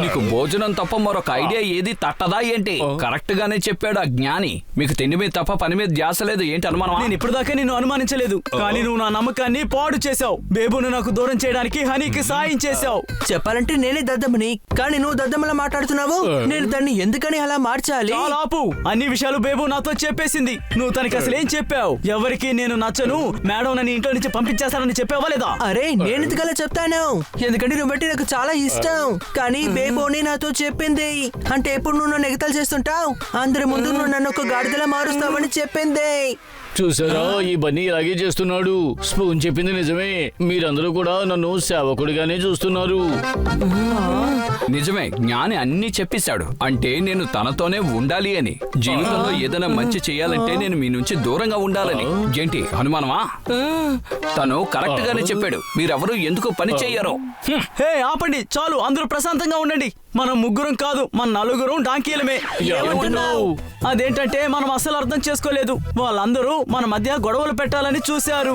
Speaker 7: నీకు భోజనం తప్ప మరొక ఐడియా ఏది తట్టదా ఏంటి? కరెక్ట్ గానే చెప్పాడు ఆ జ్ఞాని. మీకు తిండి మీద తప్ప పని మీద ధ్యాస లేదు ఏంటి అనుమానం?
Speaker 6: నేను ఇప్పుడు దాకా నిన్ను అనుమానించలేదు, కానీ నువ్వు నా నమ్మకాన్ని పాడు చేశావు. బేబును నాకు దూరం చేయడానికి హనీకి సాయం చేశావు.
Speaker 4: చెప్పాలంటే నేనే దద్దమ్మని, కానీ నువ్వు దద్దమ్మలా మాట్లాడుతున్నావు. నేను దాన్ని ఎందుకని అలా మార్చాలి?
Speaker 6: చాలా ఆపు. అన్ని విషయాలు బేబు నాతో చెప్పేసింది. నువ్వు తనకి అసలు ఏం చెప్పావు? ఎవరికి నేను నచ్చను, మేడం నన్ను ఇంట్లో నుంచి పంపించేస్తానని చెప్పావా లేదా?
Speaker 4: అరే, నేను ఎందుకలా చెప్తాను? ఎందుకంటే నువ్వంటే నాకు చాలా ఇష్టం. కానీ బేబోని నాతో చెప్పింది. అంటే ఎప్పుడు నువ్వు నన్ను ఎగతాలు చేస్తుంటావు, అందరి ముందు నువ్వు నన్ను ఒక గాడిదలా మారుస్తావని చెప్పింది.
Speaker 5: చూసారా, ఈ బన్నీ ఇలాగే చేస్తున్నాడు. స్పూన్ చెప్పింది నిజమే. మీరందరూ కూడా నన్ను సేవకుడిగానే చూస్తున్నారు.
Speaker 7: నిజమే, జ్ఞాని అన్ని చెప్పేశాడు. అంటే నేను తనతోనే ఉండాలి అని. జీవితంలో ఏదైనా మంచి చేయాలంటే నేను మీ నుంచి దూరంగా ఉండాలని. ఏంటి అనుమానమా? తను కరెక్ట్ గానే చెప్పాడు. మీరెవరూ ఎందుకు పని చెయ్యరు?
Speaker 6: హే, ఆపండి, చాలు. అందరూ ప్రశాంతంగా ఉండండి. మనం ముగ్గురం కాదు, మన నలుగురం డాంకీలమే. అదేంటంటే మనం అసలు అర్థం చేసుకోలేదు. వాళ్ళందరూ మన మధ్య గొడవలు పెట్టాలని చూశారు.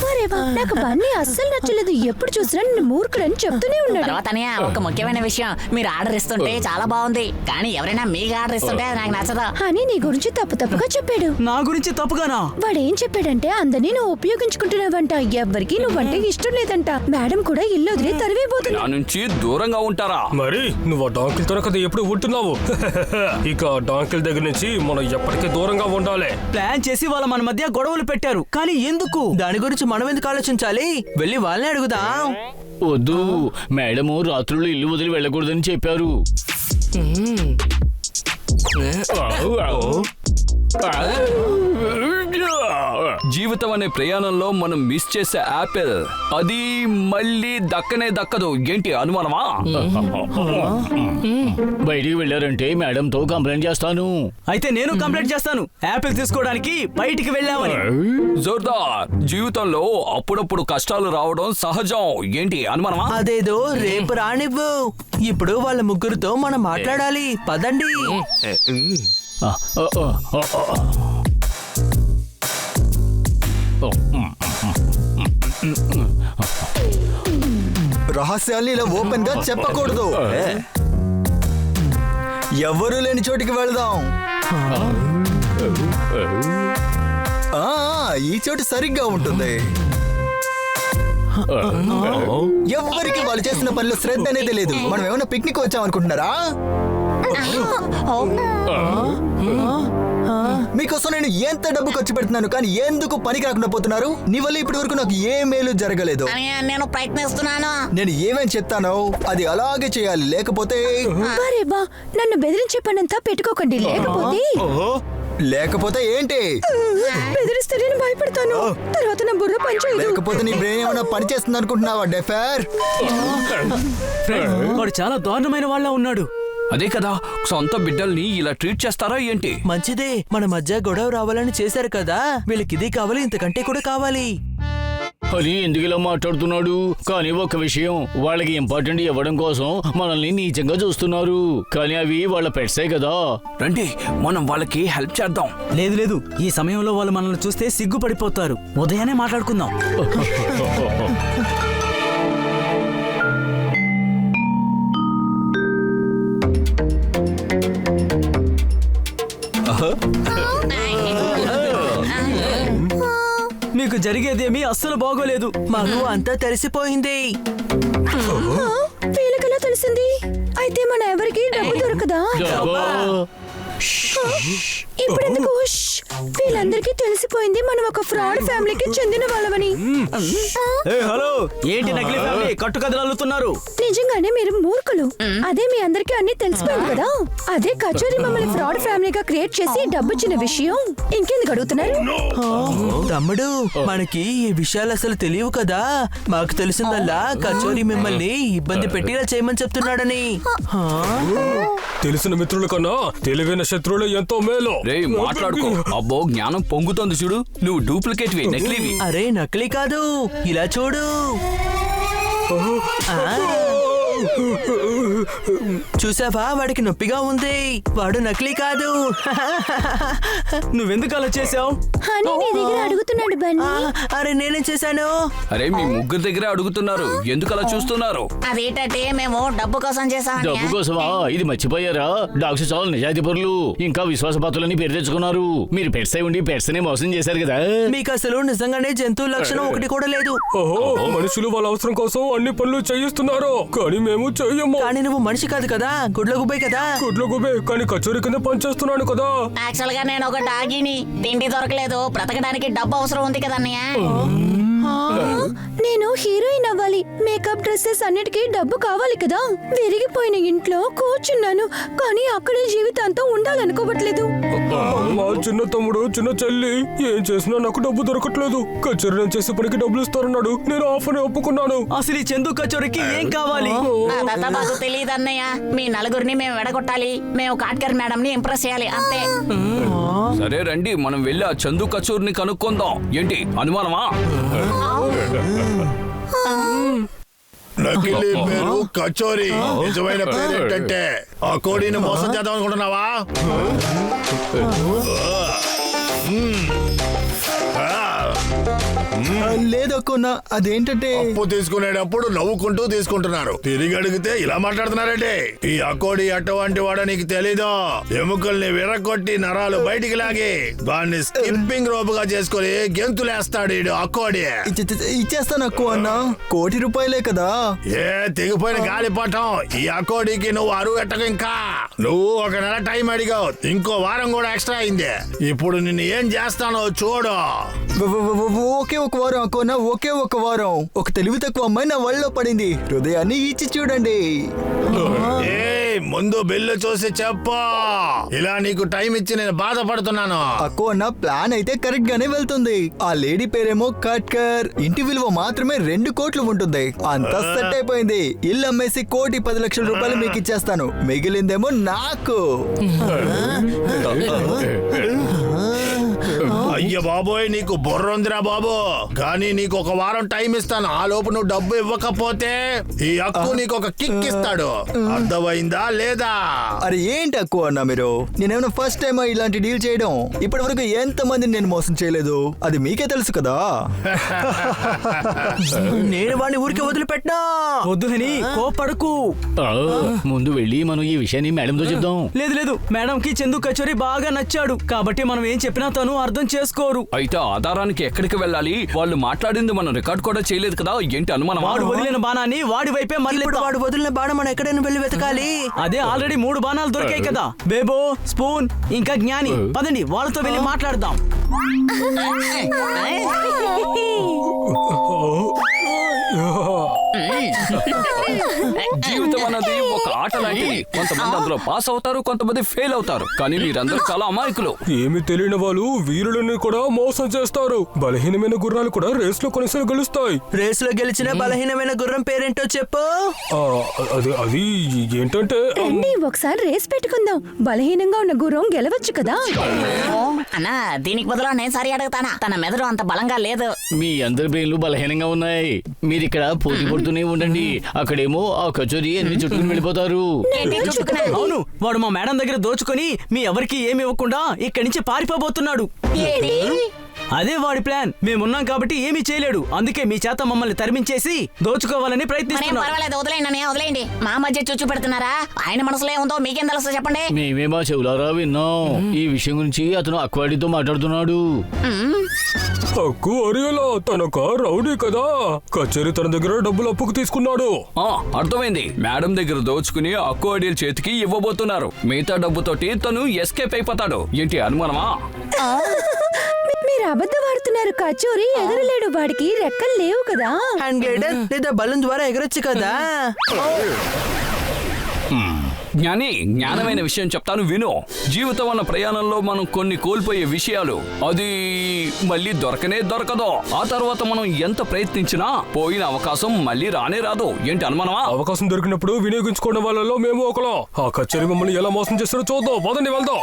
Speaker 11: మరే రేవా, నాకు బన్నీ అస్సలు నచ్చలేదు. ఎప్పుడు చూసినా నిన్ను మూర్ఖుడని చెప్తూనే ఉన్నాడు.
Speaker 9: తర్వాత అన్నయ్య, ఒక ముఖ్యమైన విషయం, మీరు ఆర్డర్ ఇస్తుంటే చాలా బాగుంది, కానీ ఎవరైనా మీకు ఆర్డర్ ఇస్తుంటే అది నాకు నచ్చదు.
Speaker 11: అని నీ గురించి తప్పుగా చెప్పాడు.
Speaker 6: నా గురించి తప్పుగానా?
Speaker 11: వాడేం చెప్పాడంటే అందరినీ నువ్వు ఉపయోగించుకుంటున్నావంట, ఎవ్వరికి నువ్వంటే ఇష్టం లేదంట. మేడం కూడా ఇల్లు వదిలి తరివేపోతుంది.
Speaker 7: నా నుంచి దూరంగా ఉంటారా?
Speaker 8: మరి నువ్వు ఆ డాంకిల్ తో కదా ఎప్పుడు ఉంటున్నావు. ఇక డాంకిల్ దగ్గర నుంచి మనం ఎప్పటికీ దూరంగా ఉండాలి.
Speaker 6: ప్లాన్ చేసి వాళ్ళ మన మధ్య గొడవలు పెట్టారు, కానీ ఎందుకు?
Speaker 4: దాని గురించి మనం ఎందుకు ఆలోచించాలి? వెళ్ళి వాళ్ళని అడుగుదాం.
Speaker 5: వద్దు, మేడము రాత్రులు ఇల్లు వదిలి వెళ్ళకూడదని చెప్పారు.
Speaker 7: జీవితం అనే ప్రయాణంలో మనం మిస్ చేసే యాపిల్ అది మళ్ళీ దక్కనే దక్కదు. ఏంటి అనుమానమా?
Speaker 5: బయటికి వెళ్ళారంటే మేడంతో కంప్లైంట్ చేస్తాను.
Speaker 6: అయితే నేను కంప్లైంట్ చేస్తాను, యాపిల్ తీసుకోవడానికి బయటికి వెళ్ళామని.
Speaker 7: జోర్దార్, జీవితంలో అప్పుడప్పుడు కష్టాలు రావడం సహజం. ఏంటి అనుమానమా?
Speaker 4: అదేదో రేపు రానివ్వు. ఇప్పుడు వాళ్ళ ముగ్గురితో మనం మాట్లాడాలి. పదండి.
Speaker 2: రహస్యాల్ని ఇలా ఓపెన్ గా చెప్పకూడదు. ఎవరు లేని చోటికి వెళదాం. ఈ చోటు సరిగ్గా ఉంటుంది. ఎవరికి వాళ్ళు చేసిన పనిలో శ్రద్ధ అనేది లేదు. మనం ఏమైనా పిక్నిక్ వచ్చాం అనుకుంటున్నారా? మీకోసం నేను ఎంత డబ్బు ఖర్చు పెడుతున్నాను, కానీ ఎందుకు పనికి రాకుండా పోతున్నారు? నీ వల్ల ఇప్పటి వరకు నాకు ఏ మేలు జరగలేదు.
Speaker 9: నేను ప్రయత్నిస్తున్నాను.
Speaker 2: నేను ఏమేం చెప్తానో అది అలాగే చేయాలి, లేకపోతే
Speaker 11: నన్ను బెదిరించే పనంతా పెట్టుకోకండి.
Speaker 2: లేకపోతే ఏంటి?
Speaker 11: బెదిరిస్తే నేను భయపడతాను. తర్వాత నా బుర్ర పనిచేయదు.
Speaker 2: లేకపోతే నీ బ్రెయిన్ ఏమైనా పని చేస్తుంది అనుకుంటున్నావా డెఫర్?
Speaker 6: వాడు చాలా దారుణమైన వాళ్ళ ఉన్నాడు.
Speaker 7: అదే కదా, సొంత బిడ్డల్ని ఇలా ట్రీట్ చేస్తారా ఏంటి?
Speaker 4: మంచిదే, మన మధ్య గొడవ రావాలని చేశారు కదా, వీళ్ళకి ఇది కావాలి, ఇంతకంటే కూడా కావాలి
Speaker 5: అని ఎందుకు ఇలా మాట్లాడుతున్నాడు? కానీ ఒక విషయం, వాళ్ళకి ఇంపార్టెంట్ ఇవ్వడం కోసం మనల్ని నీచంగా చూస్తున్నారు. కానీ అవి వాళ్ళ పెట్సే కదా.
Speaker 7: రండి, మనం వాళ్ళకి హెల్ప్ చేద్దాం.
Speaker 6: లేదు, ఈ సమయంలో వాళ్ళు మనల్ని చూస్తే సిగ్గుపడిపోతారు. ఉదయాన్నే మాట్లాడుకుందాం. మీకు జరిగేదేమీ అస్సలు బాగోలేదు.
Speaker 4: మాకు అంతా తెలిసిపోయింది.
Speaker 11: వీళ్ళకెలా తెలిసింది? అయితే మన ఎవరికి డబ్బు దొరకదా? ఇప్పుడెందుకు? వీళ్ళందరికీ తెలిసిపోయింది మనం ఒక ఫ్రాడ్ ఫ్యామిలీకి చెందిన వాళ్ళమని.
Speaker 6: హలో, ఏంటి నకిలీ ఫ్యామిలీ కట్టుకథలు అల్లుతున్నారు?
Speaker 11: నిజంగానే మీరు మూర్ఖులు. అదే మీ అందరికీ అన్ని తెలిసిపోయింది కదా. అదే కచోరీ మమ్మల్ని ఫ్రాడ్ ఫ్యామిలీగా క్రియేట్ చేసి డబ్బుచ్చిన విషయం ఇంకెందుకు అడుగుతున్నారు?
Speaker 4: తమ్ముడు, మనకి ఈ విషయాలు అసలు తెలియవు కదా. మాకు తెలిసిందల్లా కచోరీ మిమ్మల్ని ఇబ్బంది పెట్టిలా చేయమని చెప్తున్నాడని.
Speaker 8: తెలిసిన మిత్రుల కన్నా తెలివైన శత్రువులు ఎంతో మేలు.
Speaker 7: రే మాట్లాడుకో. అబ్బో, జ్ఞానం పొంగుతోంది చూడు. నువ్వు డూప్లికేట్వి, నకిలీవి.
Speaker 4: అరే నకిలీ కాదు, ఇలా చూడు. చూసావా, వాడికి నొప్పిగా ఉంది. వాడు నకిలీ కాదు.
Speaker 6: నువ్వెందుకు అలా చేసావు?
Speaker 11: అడుగుతున్నాడు బన్నీ.
Speaker 4: అరే నేనేం చేశాను?
Speaker 7: అరే మీ ముగ్గురు దగ్గర అడుగుతున్నారు, ఎందుకు అలా చూస్తున్నారు?
Speaker 9: అదేంటంటే మేము డబ్బు కోసం చేసాం.
Speaker 5: డబ్బు కోసమా? ఇది మర్చిపోయారా? డాక్టర్ చాలా నిజాయితీ పరులు, ఇంకా విశ్వాసపాత్రులని పేరు తెచ్చుకున్నారు. మీరు పెట్స్ అయి ఉండి పెట్స్ నే మోసం చేశారు కదా.
Speaker 4: మీకు అసలు నిజంగానే జంతువు లక్షణం ఒకటి కూడా లేదు.
Speaker 8: మనుషులు వాళ్ళ అవసరం కోసం అన్ని పనులు చేయిస్తున్నారు, కానీ మేము చెయ్యము.
Speaker 4: కానీ నువ్వు మనిషి కాదు కదా, గుడ్ల గుబ్బే కదా.
Speaker 8: గుడ్ల గుబ్బే, కానీ కచోరీ కింద పనిచేస్తున్నాను కదా.
Speaker 9: యాక్చువల్ గా నేను ఒక డాగిని. తిండి దొరకలేదు, బ్రతకడానికి డబ్బు అవసరం ఉంది కదన్నయ్య.
Speaker 11: నేను హీరోయిన్ అవ్వాలి, మేకప్ డ్రెస్సెస్ అన్నిటికీ డబ్బు కావాలి కదా. విరిగిపోయిన ఇంట్లో కూర్చున్నాను, కానీ అక్కడే జీవితాంతం ఉండాలనుకోవట్లేదు.
Speaker 8: మా చిన్న తమ్ముడు, చిన్న చెల్లి ఏం చేసినా నాకు డబ్బు దొరకట్లేదు. కచోరీ చేసే పనికి డబ్బులు ఇస్తారన్నాడు, నేను ఆఫర్ అప్పుకున్నాను.
Speaker 6: అసలు ఈ చందు కచోరీకి ఏం కావాలి?
Speaker 9: అదంతా మాకు తెలియదు అన్నయ్య. మీ నలుగురిని మేము వెడగొట్టాలి, మేము కాట్కర్ మేడం ని ఇంప్రెస్ చేయాలి, అంతే.
Speaker 7: సరే రండి, మనం వెళ్ళి ఆ చందు కచోరిని కనుక్కుందాం. ఏంటి అనుమానమా?
Speaker 10: నకిలీ పేరు కచోరీ, నిజమైన పేరు ఏంటంటే ఆ కోడిని మోసం చేద్దాం అనుకుంటున్నావా?
Speaker 2: లేదు అక్కున్నా, అదేంటంటే
Speaker 10: అప్పు తీసుకునేటప్పుడు నవ్వుకుంటూ తీసుకుంటున్నారు, తిరిగి అడిగితే ఇలా మాట్లాడుతున్నారంటే. ఈ అకోడి అటువంటి వాడో నీకు తెలీదు. ఎముకల్ని విరగొట్టి నరాలు బయటికి లాగి దాన్ని స్కిప్పింగ్ రోపుగా చేసుకుని గెంతులేస్తాడు ఈ అకోడి.
Speaker 2: ఇచ్చేస్తాను అక్కు అన్న, ₹1,00,00,000 కదా.
Speaker 10: ఏ తెగిపోయిన గాలిపటం, ఈ అకోడికి నువ్వు అరువు ఎట్టకు. ఇంకా నువ్వు 1 నెల టైం అడిగావు, ఇంకో వారం కూడా ఎక్స్ట్రా అయింది. ఇప్పుడు నిన్ను ఏం చేస్తానో చూడు.
Speaker 2: ఒకే ఒక వారం అక్కున్నా, ఒకే ఒక వారం. ఒక తెలివి తక్కువ అమ్మాయి నా వల్ల పడింది, హృదయాన్ని ఇచ్చి చూడండి.
Speaker 10: ముందు బిల్లు చూసి చెప్పు. ఇలా నీకు టైం ఇచ్చి నేను బాధపడుతున్నాను.
Speaker 2: అక్కు అన్న, ప్లాన్ అయితే కరెక్ట్ గానే వెళ్తుంది. ఆ లేడీ పేరేమో కట్కర్. ఇంటి విలువ మాత్రమే 2 కోట్లు ఉంటుంది. అంతా సెట్ అయిపోయింది. ఇల్లు అమ్మేసి ₹1,10,00,000 మీకు ఇచ్చేస్తాను, మిగిలిందేమో నాకు.
Speaker 10: అయ్య బాబోయ్, నీకు బుర్రందిరా బాబు. కానీ నీకు 1 వారం టైం ఇస్తాను. ఆ లోపు నువ్వు డబ్బు ఇవ్వకపోతే ఈ అక్కు నీకు ఒక కిక్ ఇస్తాడు. అర్థమైందా లేదా?
Speaker 2: అరే ఏంటి అక్కు అన్న మీరు, నేనేమైనా ఫస్ట్ టైం ఇలాంటి డీల్ చేయడం? ఇప్పటి వరకు ఎంత మందిని నేను మోసం చేయలేదు, అది మీకే తెలుసు కదా.
Speaker 4: నేను వాడిని ఊరికే వదిలిపెట్టినా.
Speaker 6: వద్దు హని, కోపడకు.
Speaker 5: ముందు వెళ్ళి మనం ఈ విషయాన్ని మేడంతో చెప్దాం.
Speaker 6: లేదు లేదు, మేడం కి చందు కచోరీ బాగా నచ్చాడు కాబట్టి మనం ఏం చెప్పినా తను అర్థం చేసుకోరు.
Speaker 7: అయితే ఆధారానికి ఎక్కడికి వెళ్ళాలి? వాళ్ళు మాట్లాడింది మనం రికార్డ్ కూడా చేయలేదు కదా, ఏంటి అనుమానం?
Speaker 6: వాడు వదిలిన బాణాన్ని వాడి వైపే మళ్ళీ.
Speaker 4: వాడు వదిలిన బాణం మనం ఎక్కడైనా వెళ్ళి వెతకాలి.
Speaker 6: అదే ఆల్రెడీ 3 బాణాలు దొరికాయి కదా. బేబో, స్పూన్, ఇంకా జ్ఞాని. పదండి వాళ్ళతో వెళ్ళి మాట్లాడదాం.
Speaker 7: జీవితం అన్నది ఒక ఆట లాంటిది. కొంతమంది అందులో పాస్ అవుతారు, కొంతమంది ఫెయిల్ అవుతారు. కానీ మీరందరూ చాలా అమాయకులు.
Speaker 8: ఏమి తెలియని వాళ్ళు వీరులని కూడా మోసం చేస్తారు. బలహీనమైన గుర్రాలు కూడా రేస్ లో కొన్నిసార్లు గెలుస్తాయి.
Speaker 4: రేస్ లో గెలిచిన బలహీనమైన గుర్రం పేరేంటో చెప్పు.
Speaker 8: అది ఏంటంటే
Speaker 11: ఒకసారి రేస్ పెట్టుకుందాం, బలహీనంగా ఉన్న గుర్రం గెలవచ్చు కదా.
Speaker 9: అన్నా, దీనికి బదులు నేను సరి అడుగుతానా? తన మెదడు అంత బలంగా లేదు.
Speaker 5: మీ అందరి బ్రెయిన్లు బలహీనంగా ఉన్నాయి. మీరు ఇక్కడ పోటీ పడుతూనే ఉండండి. అక్కడేమో ఆ కచోరీ అన్ని చుట్టుకుని వెళ్ళిపోతారు.
Speaker 6: అవును, వాడు మా మేడం దగ్గర దోచుకొని మీ ఎవరికి ఏమి ఇవ్వకుండా ఇక్కడి నుంచి పారిపోబోతున్నాడు. అదే వాడి ప్లాన్. మేమున్నాం కాబట్టి ఏమీ చేయలేడు. అందుకే మీ చేత మమ్మల్ని తరిమించేసి దోచుకోవాలని ప్రయత్నిస్తున్నాం.
Speaker 9: పర్వాలేదు, వదిలేండి. మా మధ్య చుచ్చు పెడుతున్నారా? ఆయన మనసులో ఏముందో మీకేం తెలుసు చెప్పండి.
Speaker 5: మేమేమో చెవులారా విన్నాం. ఈ విషయం గురించి అతను అక్వాడితో మాట్లాడుతున్నాడు.
Speaker 8: అక్కు అరియాలా, తనక రౌడీ కదా. కచేరీ తన దగ్గర డబ్బులు అప్పుకు తీసుకున్నాడు.
Speaker 7: అర్థమైంది. మేడం దగ్గర దోచుకుని అక్వాడియల్ చేతికి ఇవ్వబోతున్నారు. మిగతా డబ్బుతోటి తను ఎస్కేప్ అయిపోతాడు. ఏంటి అనుమానమా?
Speaker 11: మీరు అబద్ధం ఆడుతున్నారు. కచోరీ ఎగరలేడు, వాడికి రెక్కలు లేవు కదా.
Speaker 4: హ్యాండ్ గ్లైడర్ లేదా బలూన్ ద్వారా ఎగరొచ్చు కదా.
Speaker 7: జ్ఞాని, జ్ఞానమైన విషయం చెప్తాను విను. జీవితం అన్న ప్రయాణంలో మనం కొన్ని కోల్పోయే విషయాలు అది మళ్ళీ దొరకనే దొరకదు. ఆ తర్వాత మనం ఎంత ప్రయత్నించినా పోయిన అవకాశం మళ్ళీ రానే రాదు. ఏంటి అనుమానమా?
Speaker 8: అవకాశం దొరికినప్పుడు వినియోగించుకోవడం వాళ్ళలో మేము ఒకలా. ఆ కచేరీ మమ్మల్ని ఎలా మోసం చేస్తారో చూద్దాం. పదండి వెళ్దాం.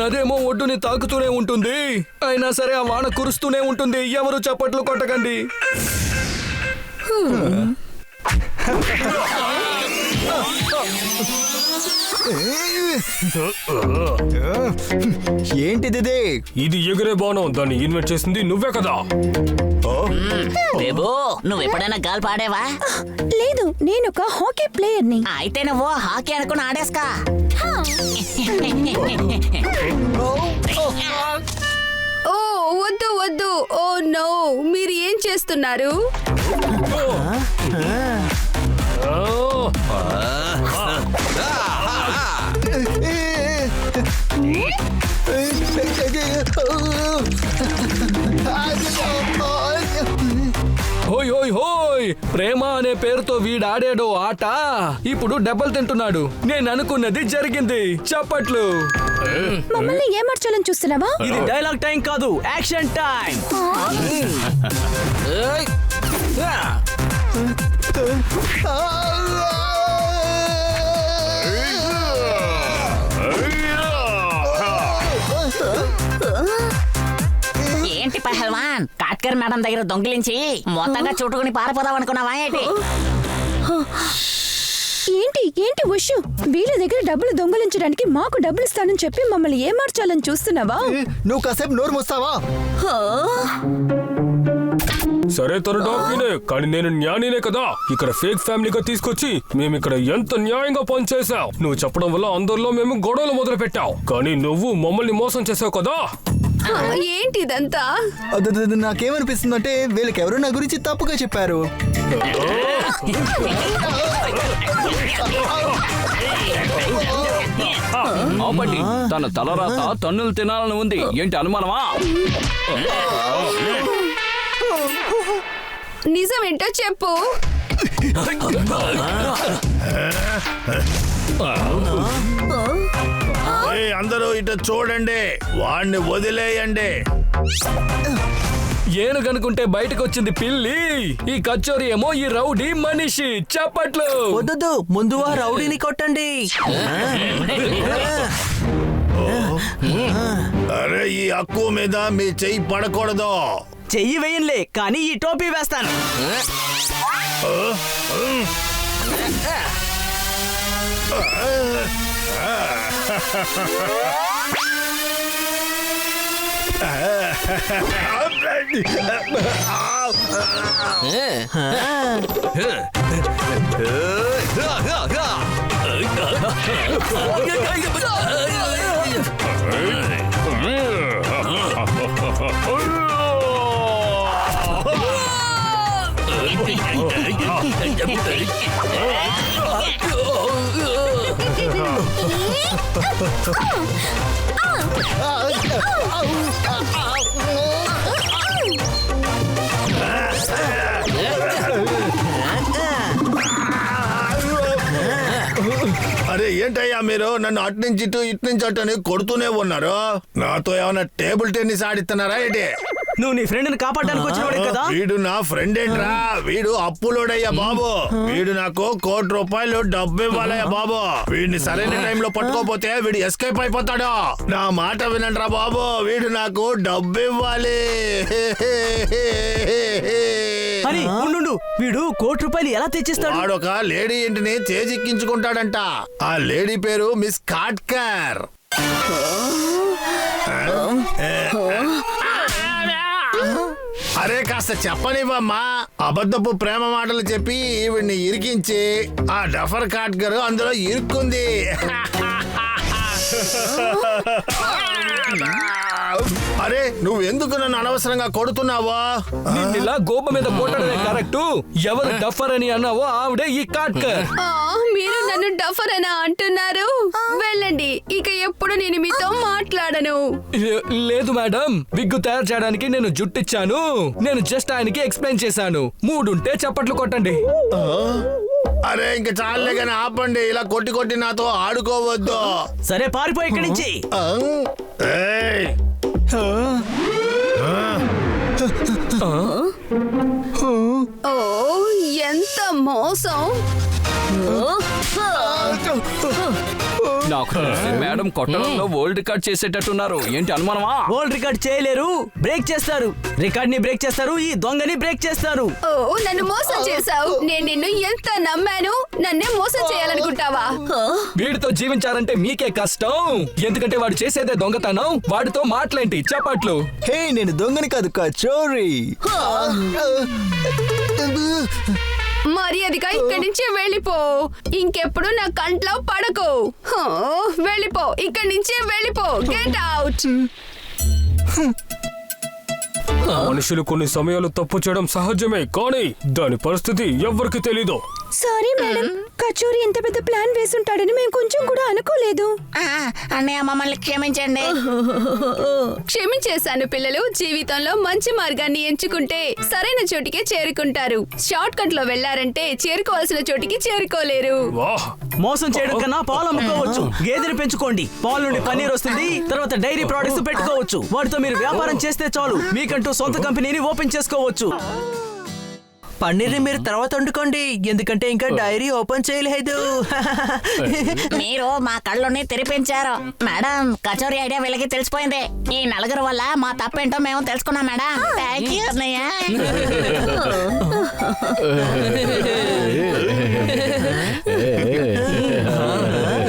Speaker 3: నదేమో ఒడ్డుని తాకుతూనే ఉంటుంది, అయినా సరే ఆ వాన కురుస్తూనే ఉంటుంది. ఎవరు చప్పట్లు కొట్టకండి.
Speaker 2: ఏంటిది?
Speaker 8: ఇది ఎగిరే బాణం. దాన్ని ఇన్వెంట్ చేసింది నువ్వే కదా.
Speaker 9: నువ్వు ఎప్పుడైనా గాల్ పాడేవా?
Speaker 11: లేదు, నేను ఒక హాకీ ప్లేయర్ని.
Speaker 9: అయితే నువ్వు హాకీ అనుకుని ఆడేస్కా.
Speaker 1: ఓ వద్దు వద్దు. ఓ నో, మీరు ఏం చేస్తున్నారు?
Speaker 3: హోయ్ హోయ్ హోయ్, ప్రేమ అనే పేరుతో వీడాడాడో ఆట ఇప్పుడు దెబ్బలు తింటున్నాడు. నేను అనుకున్నది జరిగింది. చప్పట్లు.
Speaker 11: మమ్మల్ని ఏమార్చాలని చూస్తున్నావా?
Speaker 6: ఇది డైలాగ్ టైం కాదు, యాక్షన్ టైం.
Speaker 9: ఏంటి పహల్వాన్, కాట్కర్ మేడం దగ్గర దొంగిలించి మొత్తంగా చుట్టుకుని పారిపోదాం అనుకున్నావా ఏంటి?
Speaker 11: ఏంటి ఏంటి ఉషు, వీళ్ళ దగ్గర డబ్బులు దొంగలించడానికి మాకు డబ్బులు ఇస్తానని చెప్పి మమ్మల్ని ఏమార్చాలని చూస్తున్నావా?
Speaker 2: నువ్వు కాసేపు నోరు మూస్తావా?
Speaker 8: సరే తను డాక్టరీనే, కానీ నేను న్యాయనే కదా. ఇక్కడ ఫేక్ ఫ్యామిలీగా తీసుకొచ్చి మేము ఇక్కడ ఎంత న్యాయంగా పనిచేసావు. నువ్వు చెప్పడం వల్ల అందరిలో మేము గొడవలు మొదలు పెట్టావు, కానీ నువ్వు మమ్మల్ని మోసం చేసావు కదా.
Speaker 1: ఏంటి ఇదంతా?
Speaker 2: నాకేమనిపిస్తుందంటే వీళ్ళకి ఎవరు నా గురించి తప్పుగా చెప్పారు.
Speaker 7: ఆపండి, తన తలరాత తన్నులు తినాలని ఉంది. ఏంటి అనుమానమా?
Speaker 1: నిజమేంటో చెప్పు.
Speaker 10: అందరూ ఇటు చూడండి, వాడిని వదిలేయండి.
Speaker 3: ఏనుగనుకుంటే బయటకు వచ్చింది పిల్లి, ఈ కచోరి ఏమో ఈ రౌడీ మనిషి. చప్పట్లు.
Speaker 4: వద్దు, ముందు ఆ రౌడీని కొట్టండి.
Speaker 10: అరే, ఈ హక్కు మీద మీ చెయ్యి పడకూడదు.
Speaker 6: చెయ్యి వేయనులే, కానీ ఈ టోపీ వేస్తాను.
Speaker 10: అరే ఏంటయ్యా మీరు నన్ను అటు నుంచి ఇటు ఇటు నుంచి అటు అని కొడుతూనే ఉన్నారు. నాతో ఏమైనా టేబుల్ టెన్నిస్ ఆడిస్తున్నారా ఏంటి?
Speaker 6: నువ్వు నీ ఫ్రెండ్ ని కాపాడడానికి వచ్చినవాడే కదా.
Speaker 10: వీడు నా ఫ్రెండ్ ఏంట్రా, వీడు అప్పులోడయ్యా బాబు. వీడు నాకు ₹1 కోటి డబ్బు ఇవ్వాలయ్యా బాబు. వీడిని సరైన టైంలో పట్టుకోపోతే వీడు ఎస్కేప్ అయిపోతాడు. నా మాట వినండి రా బాబు, వీడు నాకు డబ్బు ఇవ్వాలి.
Speaker 6: అని ఉండు, వీడు ₹1 కోటి ఎలా తెచ్చిస్తాడు?
Speaker 10: వాడొక లేడీ ఇంటిని చేజిక్కించుకుంటాడంట. ఆ లేడీ పేరు మిస్ కాట్కర్. అరే కాస్త చెప్పనివ్వమ్మా. అబద్ధపు ప్రేమ మాటలు చెప్పి ఈవిడ్ని ఇరికించి ఆ డఫర్ కాట్కర్ అందులో ఇరుక్కుంది. అరే నువ్వు ఎందుకు నన్ను అనవసరంగా కొడుతున్నావా?
Speaker 3: ఇలా గోప మీద కొట్టడమే కరెక్ట్. ఎవరు డఫర్ అని అన్నావో ఆవిడే ఈ కాట్కర్.
Speaker 1: మీరు నన్ను డఫర్ అని అంటున్నారు. వెళ్ళండి, ఇక ఎప్పుడు నేను మీతో మాట్లాడను.
Speaker 3: లేదు మేడం, విగ్గు తయారు చేయడానికి నేను జుట్టిచ్చాను. నేను జస్ట్ ఆయనకి ఎక్స్ప్లెయిన్ చేశాను. మూడుంటే చప్పట్లు కొట్టండి.
Speaker 10: అరే ఇంక చాలే గాని ఆపండి, ఇలా కొట్టి కొట్టి నాతో ఆడుకోవద్దు.
Speaker 6: సరే పారిపోయి ఇక్కడి నుంచి.
Speaker 1: ఓ ఎంత మోసం.
Speaker 7: నాకు తెలిసి మేడం కొట్టడంలో వరల్డ్ రికార్డ్ చేసేటట్టున్నారు. ఏంటి అనుమానమా?
Speaker 6: వరల్డ్ రికార్డ్ చేయలేరు, బ్రేక్ చేస్తారు. రికార్డ్ ని బ్రేక్ చేస్తారు, ఈ దొంగని బ్రేక్ చేస్తారు.
Speaker 1: ఓ నన్ను మోసం చేశావు. నేను నిన్ను ఎంత నమ్మాను, నన్నే మోసం చేయాలనుకుంటావా?
Speaker 3: వీడితో జీవించాలంటే మీకే కష్టం, ఎందుకంటే వాడు చేసేదే దొంగతనం. వాడితో మాట్లాంటి చప్పట్లు.
Speaker 2: హే, నేను దొంగని కాదు, కచోరి.
Speaker 1: మర్యాదగా ఇక్కడి నుంచి వెళ్ళిపో. ఇంకెప్పుడు నా కంట్లో పడకు. వెళ్ళిపో, ఇక్కడి నుంచి వెళ్ళిపో. Get out.
Speaker 8: మనుషులు కొన్ని సమయాలు తప్పు చేయడం సహజమే, కానీ దాని పరిస్థితి ఎవ్వరికి తెలీదు.
Speaker 11: సారీ మేడం, కచోరీ ఎంత పెద్ద ప్లాన్ వేసుంటాడని మేము కొంచెం కూడా అనుకోలేదు.
Speaker 9: అన్నయ్య మమ్మల్ని క్షమించండి.
Speaker 1: క్షమించేశాను పిల్లలు. జీవితంలో మంచి మార్గాన్ని ఎంచుకుంటే సరైన చోటికే చేరుకుంటారు. షార్ట్ కట్ లో వెళ్లారంటే చేరుకోవాల్సిన చోటికి చేరుకోలేరు.
Speaker 8: వాహ్,
Speaker 6: మోసం చేయడం కన్నా పాలు అమ్ముకోవచ్చు. గేదెని పెంచుకోండి, పాలు నుండి పన్నీర్ వస్తుంది. తర్వాత డైరీ ప్రొడక్ట్స్ పెట్టుకోవచ్చు. వాటితో మీరు వ్యాపారం చేస్తే చాలు, మీకంటూ సొంత కంపెనీని ఓపెన్ చేసుకోవచ్చు.
Speaker 4: పన్నీర్ మీరు తర్వాత వండుకోండి, ఎందుకంటే ఇంకా డైరీ ఓపెన్ చేయలేదు.
Speaker 9: మీరు మా కళ్ళని తెరిపించారు మేడం. కచోరీ ఐడియా వీళ్ళకి తెలిసిపోయింది. ఈ నలుగురు వల్ల మా తప్పేంటో మేము తెలుసుకున్నాం మేడం. థ్యాంక్ యూ అన్నయ్య.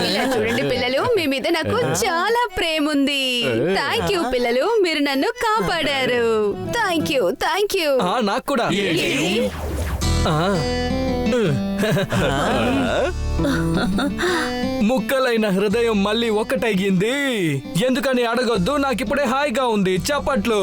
Speaker 1: ఇలా చూడండి పిల్లలు, మీ మీద నాకు చాలా ప్రేమ ఉంది. థ్యాంక్ యూ పిల్లలు, మీరు నన్ను కాపాడారు. Thank you, thank you.
Speaker 3: నాకు కూడా. ముక్కలైన హృదయం మళ్ళీ ఒకటయ్యింది. ఎందుకని అడగొద్దు, నాకిప్పుడే హాయిగా ఉంది. చప్పట్లు.